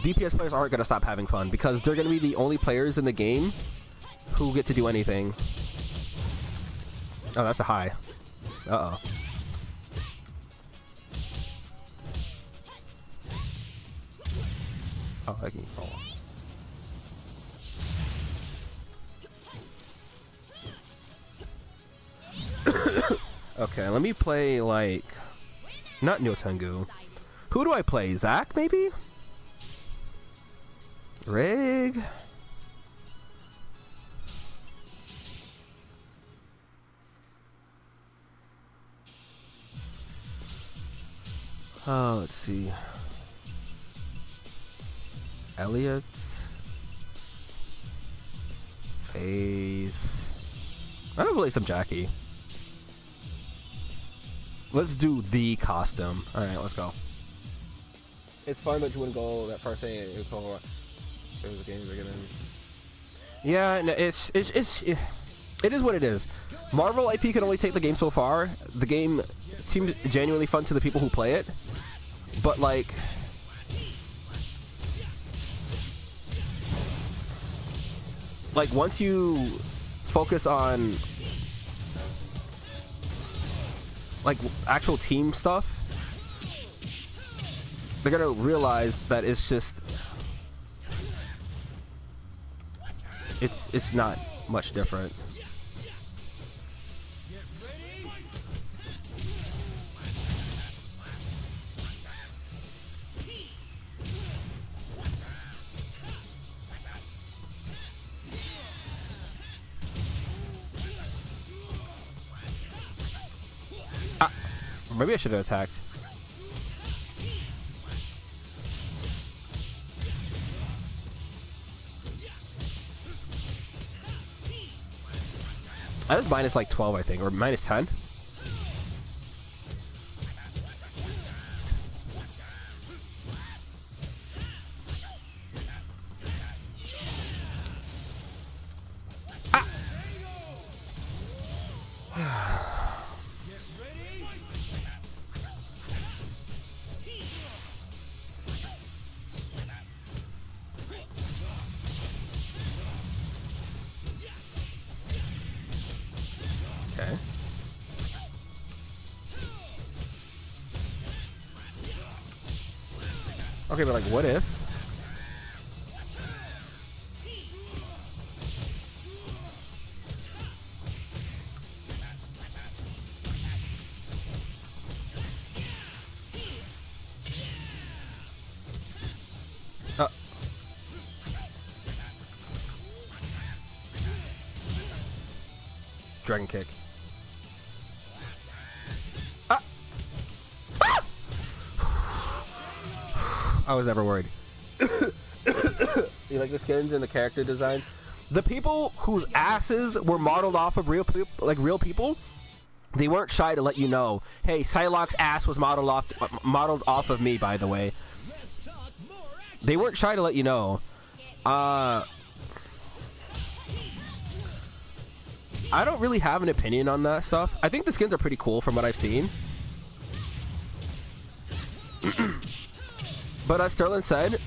DPS players aren't gonna stop having fun because they're gonna be the only players in the game who get to do anything. Oh, that's a high. Uh-oh. Oh, I can fall. Okay, let me play like not Nyotengu. Who do I play? Zac, maybe? Rig? Oh, let's see. Elliot. Face. I'm gonna play some Jackie. Let's do the costume. Alright, let's go. It's fun, but you wouldn't go that far saying it was a game bigger than. Yeah, no, it's It is what it is. Marvel IP can only take the game so far. The game seems genuinely fun to the people who play it, but like, once you focus on like actual team stuff, they're gonna realize that it's just it's not much different. Maybe I should have attacked. That was minus like 12, I think, or minus 10. Okay. Okay, but like, what if? Dragon kick. I was never worried. You like the skins and the character design? The people whose asses were modeled off of real people, they weren't shy to let you know, hey, Psylocke's ass was modeled off of me, by the way. They weren't shy to let you know. I don't really have an opinion on that stuff. I think the skins are pretty cool from what I've seen. But as Sterling said,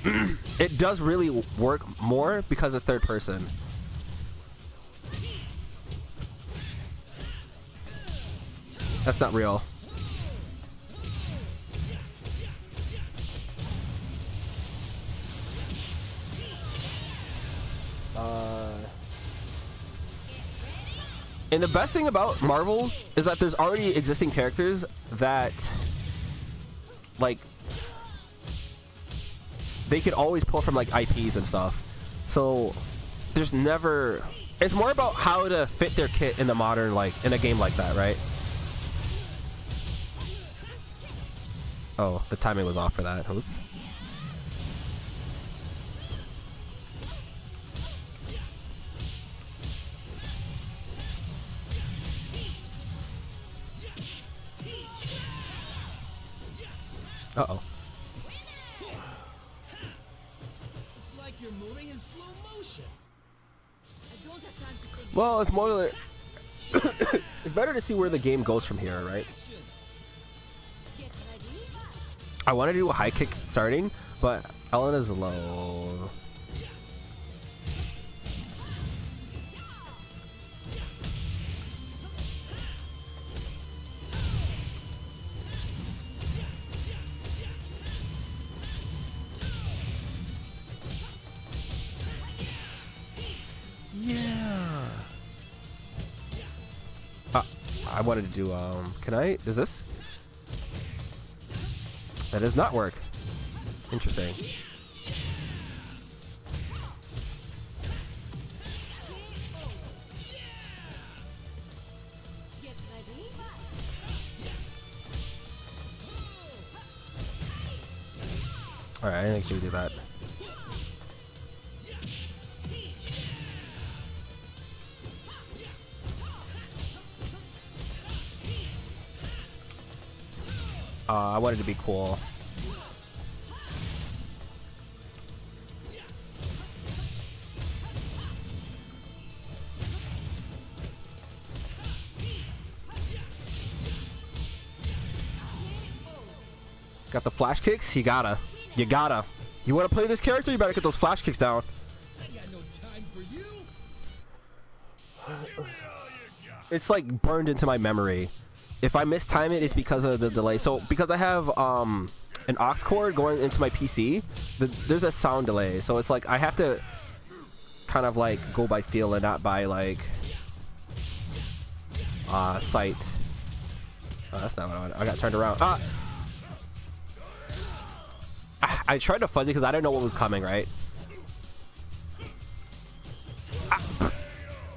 it does really work more because it's third person. That's not real. And the best thing about Marvel is that there's already existing characters that, like, they could always pull from like IPs and stuff. So there's never, it's more about how to fit their kit in the modern, like, in a game like that, right? Oh, the timing was off for that. Oops. Uh-oh. It's like you're moving in slow motion. I don't have time to think. Well, it's more like it's better to see where the game goes from here, right? Get ready. I want to do a high kick starting, but Elena's low. Yeah. I wanted to do, can I, is this? That does not work. Interesting. Get ready. Alright, I think she would do that. I wanted to be cool. Got the flash kicks. You gotta. You want to play this character? You better get those flash kicks down. I got no time for you. It's like burned into my memory. If I mistime it, it's because of the delay. So because I have an aux cord going into my PC, there's a sound delay. So it's like I have to kind of like go by feel and not by like sight. Oh, that's not what I wanted. I got turned around. I tried to fuzzy because I didn't know what was coming, right?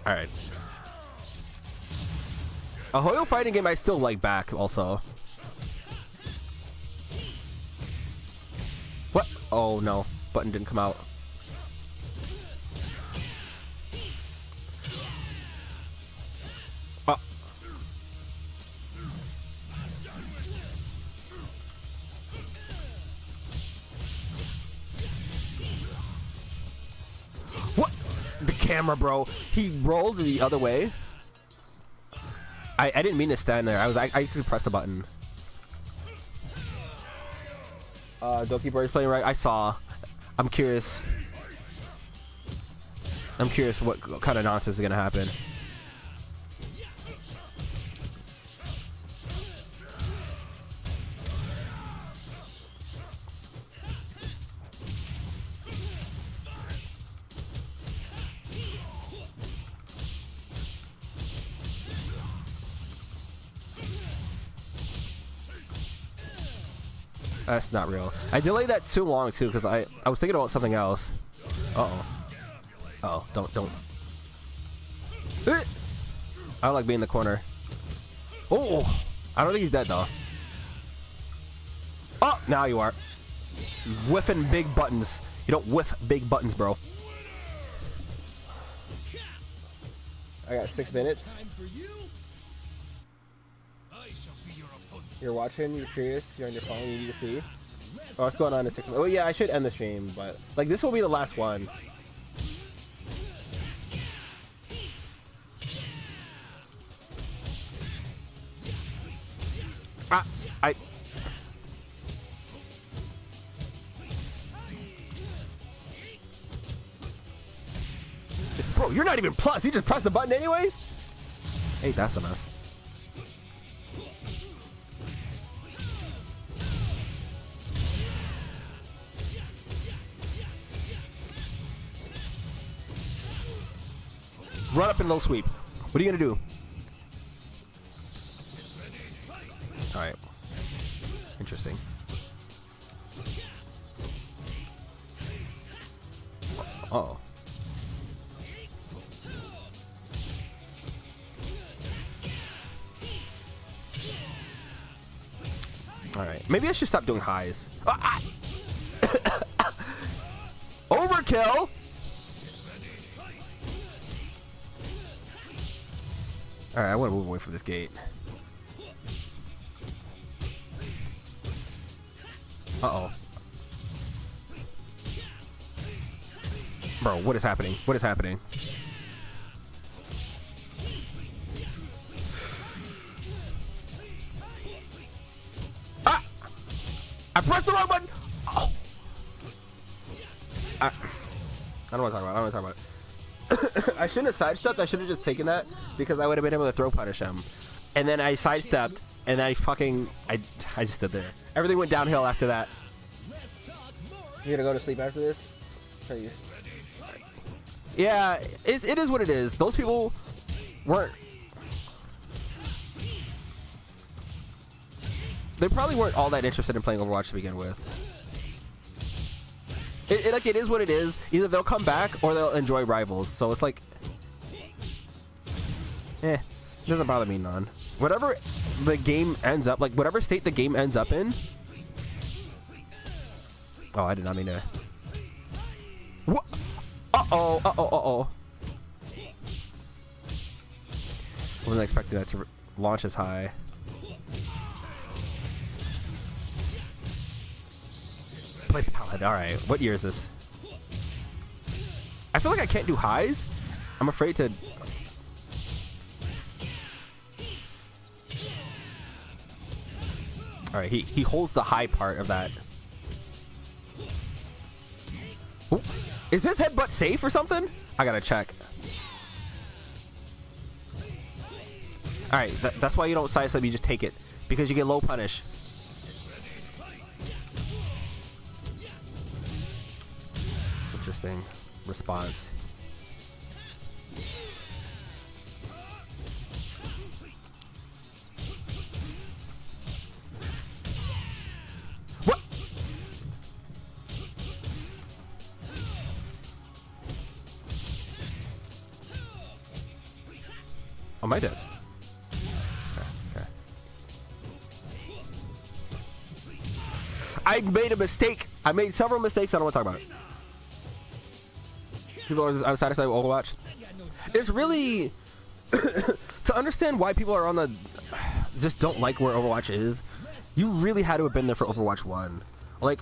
Alright. A Hoyo fighting game I still like back also. What? Oh no. Button didn't come out. What? The camera, bro. He rolled the other way. I didn't mean to stand there. I could press the button. Doki Bird's playing right. I saw. I'm curious. What kind of nonsense is gonna happen. That's not real. I delayed that too long too because I was thinking about something else. Oh, don't. I don't like being in the corner. Oh, I don't think he's dead though. Oh, now you are. Whiffing big buttons. You don't whiff big buttons, bro. I got 6 minutes. Time for you. You're watching, you're curious, you're on your phone, you need to see. Oh, what's going on in 6 minutes? Oh yeah, I should end the stream, but like this will be the last one. Bro, you're not even plus, you just press the button anyways? Hey, that's a mess. Run up and low sweep. What are you gonna do? Alright. Interesting. Uh-oh. Alright. Maybe I should stop doing highs. Overkill! Alright, I want to move away from this gate. Uh-oh. Bro, what is happening? What is happening? Ah! I pressed the wrong button! Oh! I don't want to talk about it. I don't want to talk about it. I shouldn't have sidestepped. I should have just taken that because I would have been able to throw punish him. And then I sidestepped and I just stood there. Everything went downhill after that. You gonna go to sleep after this? Yeah, it is what it is. Those people weren't. They probably weren't all that interested in playing Overwatch to begin with. It is what it is. Either they'll come back or they'll enjoy Rivals. So it's like, it doesn't bother me none. Whatever the game ends up, like whatever state the game ends up in. Oh, I did not mean to. What? Uh-oh. Wasn't expecting that to launch as high. Play Paladin. Alright, what year is this? I feel like I can't do highs. I'm afraid to. All right, he holds the high part of that. Ooh. Is this headbutt safe or something? I gotta check. All right, that's why you don't sidestep. You just take it because you get low punish. Interesting response. What? Oh, am I dead? Okay. I made a mistake. I made several mistakes. I don't want to talk about it. People are unsatisfied with Overwatch. It's really to understand why people are on the just don't like where Overwatch is. You really had to have been there for Overwatch 1. Like,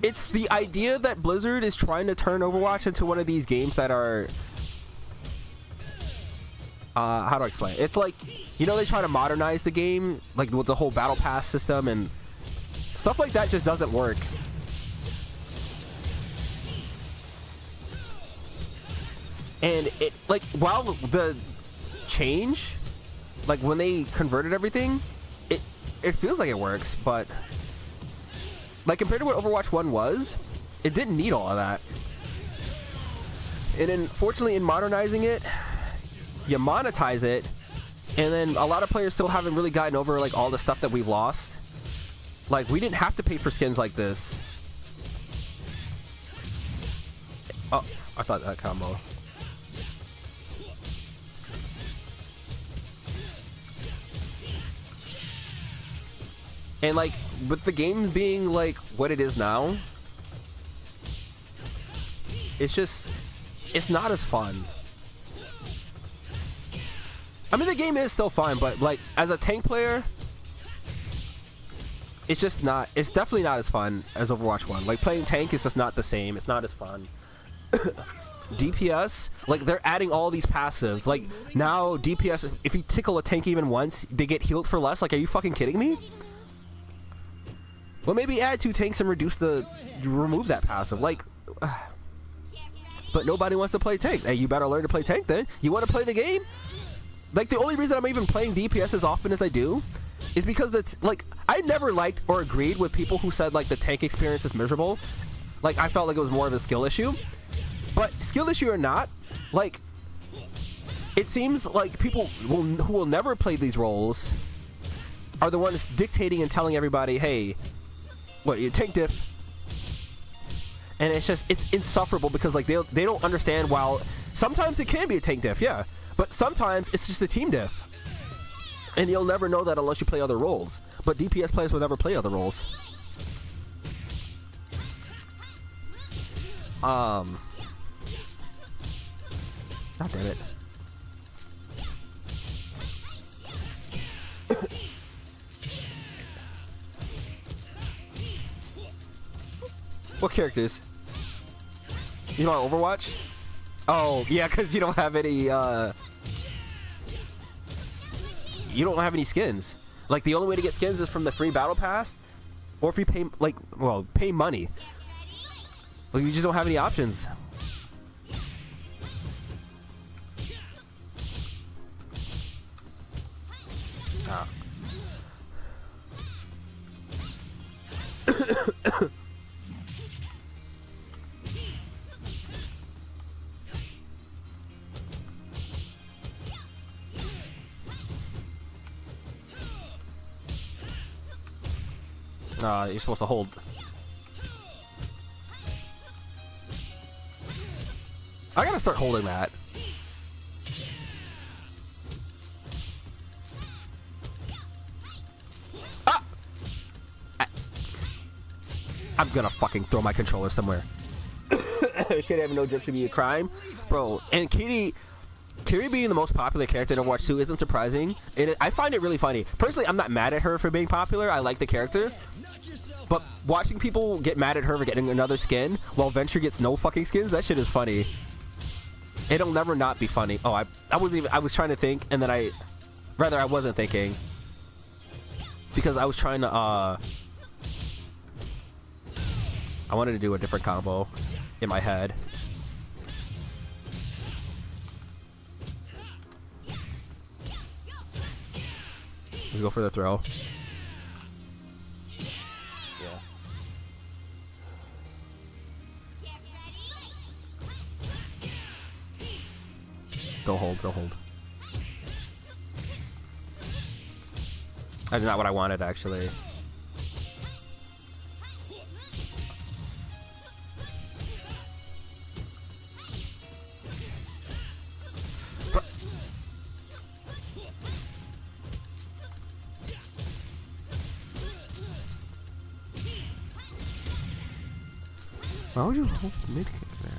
it's the idea that Blizzard is trying to turn Overwatch into one of these games that are how do I explain it? It's like, you know, they try to modernize the game, like with the whole battle pass system and stuff like that just doesn't work. And it, like, while the change, like when they converted everything, it feels like it works, but like compared to what Overwatch 1 was, it didn't need all of that. And unfortunately, in modernizing it, you monetize it, and then a lot of players still haven't really gotten over like all the stuff that we've lost. Like, we didn't have to pay for skins like this. Oh, I thought that combo. And like with the game being like what it is now, it's not as fun. I mean, the game is still fun, but like as a tank player, it's definitely not as fun as Overwatch 1. Like, playing tank is just not the same. It's not as fun. DPS, like, they're adding all these passives. Like, now DPS, if you tickle a tank even once, they get healed for less. Like, are you fucking kidding me? Well, maybe add 2 tanks and remove that passive. Like, but nobody wants to play tanks. Hey, you better learn to play tank then. You want to play the game? Like, the only reason I'm even playing DPS as often as I do is because it's like, I never liked or agreed with people who said like the tank experience is miserable. Like, I felt like it was more of a skill issue. But skill issue or not, like, it seems like people who will never play these roles are the ones dictating and telling everybody, hey, what, you tank diff. And it's insufferable because like they don't understand. While sometimes it can be a tank diff, yeah, but sometimes it's just a team diff. And you'll never know that unless you play other roles. But DPS players will never play other roles. God damn it. What characters? You know Overwatch? Oh, yeah, because you don't have any, you don't have any skins. Like, the only way to get skins is from the free battle pass, or if you pay, like, well, pay money. Like, you just don't have any options. Ah. You're supposed to hold. I gotta start holding that. Ah! I'm gonna fucking throw my controller somewhere. Should have no jump should be a crime, bro. And Kiri being the most popular character in Overwatch 2 isn't surprising. I find it really funny. Personally, I'm not mad at her for being popular. I like the character. But watching people get mad at her for getting another skin while Venture gets no fucking skins, that shit is funny. It'll never not be funny. Oh, I was trying to think, and then I wasn't thinking. because I was trying to I wanted to do a different combo in my head. Let's go for the throw. Yeah. Don't hold, don't hold. That's not what I wanted, actually. Why would you hold mid kick there?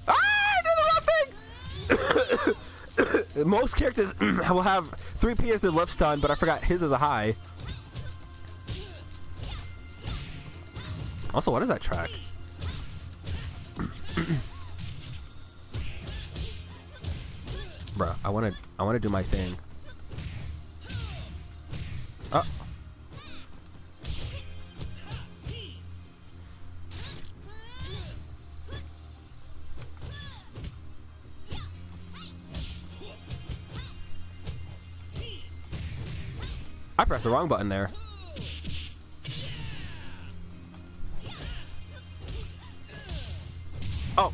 Ah! I did the wrong thing! Most characters will have 3P as their left stun, but I forgot his is a high. Also, what is that track? Bruh, I wanna do my thing. Oh. I pressed the wrong button there. Oh.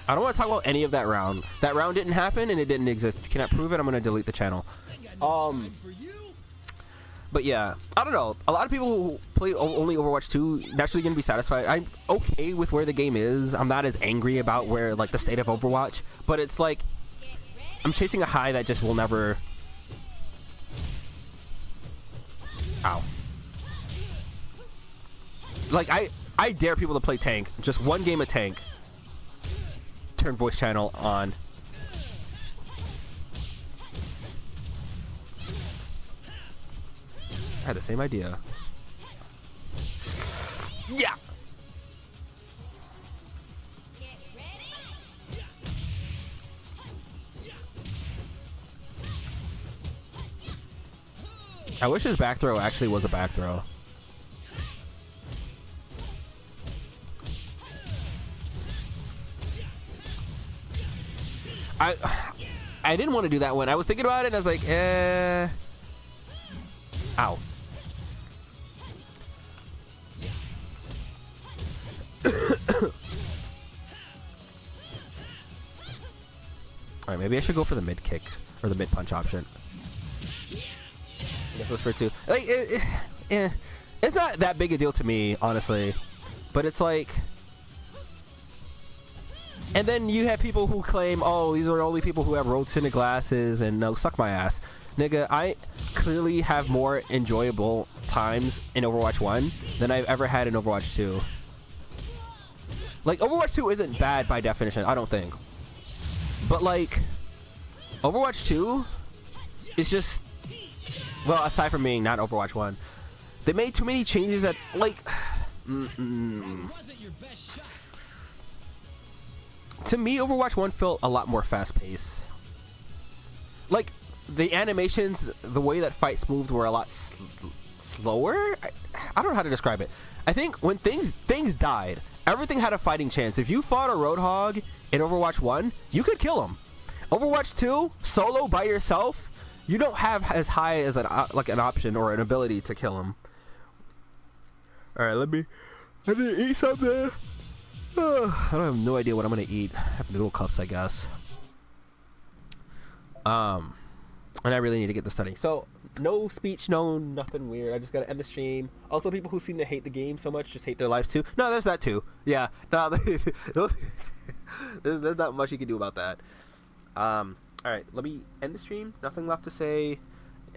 I don't want to talk about any of that round. That round didn't happen and it didn't exist. You cannot prove it. I'm going to delete the channel. But yeah, I don't know. A lot of people who play only Overwatch 2 naturally going to be satisfied. I'm okay with where the game is. I'm not as angry about where like the state of Overwatch, but it's like I'm chasing a high that just will never. Ow. Like I dare people to play tank. Just one game of tank. Turn voice channel on. I had the same idea. Yeah. I wish his back throw actually was a back throw. I didn't want to do that one. I was thinking about it and I was like, Ow. Alright, maybe I should go for the mid kick or the mid punch option. This was for 2. Like, it's not that big a deal to me, honestly. But it's like. And then you have people who claim, oh, these are the only people who have rose-tinted glasses and no, suck my ass. Nigga, I clearly have more enjoyable times in Overwatch 1 than I've ever had in Overwatch 2. Like, Overwatch 2 isn't bad by definition, I don't think. But, like, Overwatch 2 is just, well, aside from being not Overwatch 1, they made too many changes that, like, to me, Overwatch 1 felt a lot more fast-paced. Like, the animations, the way that fights moved were a lot slower. I don't know how to describe it. I think when things died, everything had a fighting chance. If you fought a Roadhog in Overwatch 1, you could kill him. Overwatch 2, solo by yourself, you don't have as high as an option or an ability to kill him. All right, I need to eat something. I don't have no idea what I'm gonna eat. I have noodle cups, I guess. And I really need to get to studying. So, no speech, no nothing weird. I just gotta end the stream. Also, people who seem to hate the game so much just hate their lives too. No, there's that too. Yeah, no, there's not much you can do about that. All right, let me end the stream. Nothing left to say.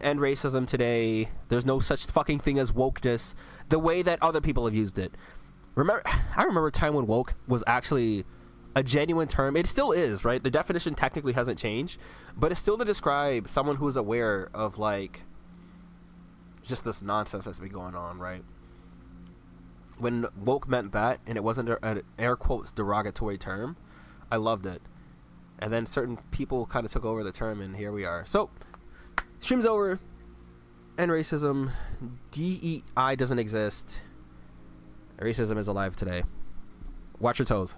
End racism today. There's no such fucking thing as wokeness. The way that other people have used it. I remember a time when woke was actually a genuine term. It still is, right? The definition technically hasn't changed, but it's still to describe someone who is aware of, like, just this nonsense that's been going on, right? when woke meant that, and it wasn't an air quotes derogatory term, I loved it. And then certain people kind of took over the term, and here we are. So, stream's over. End racism. DEI doesn't exist. Racism is alive today. Watch your toes.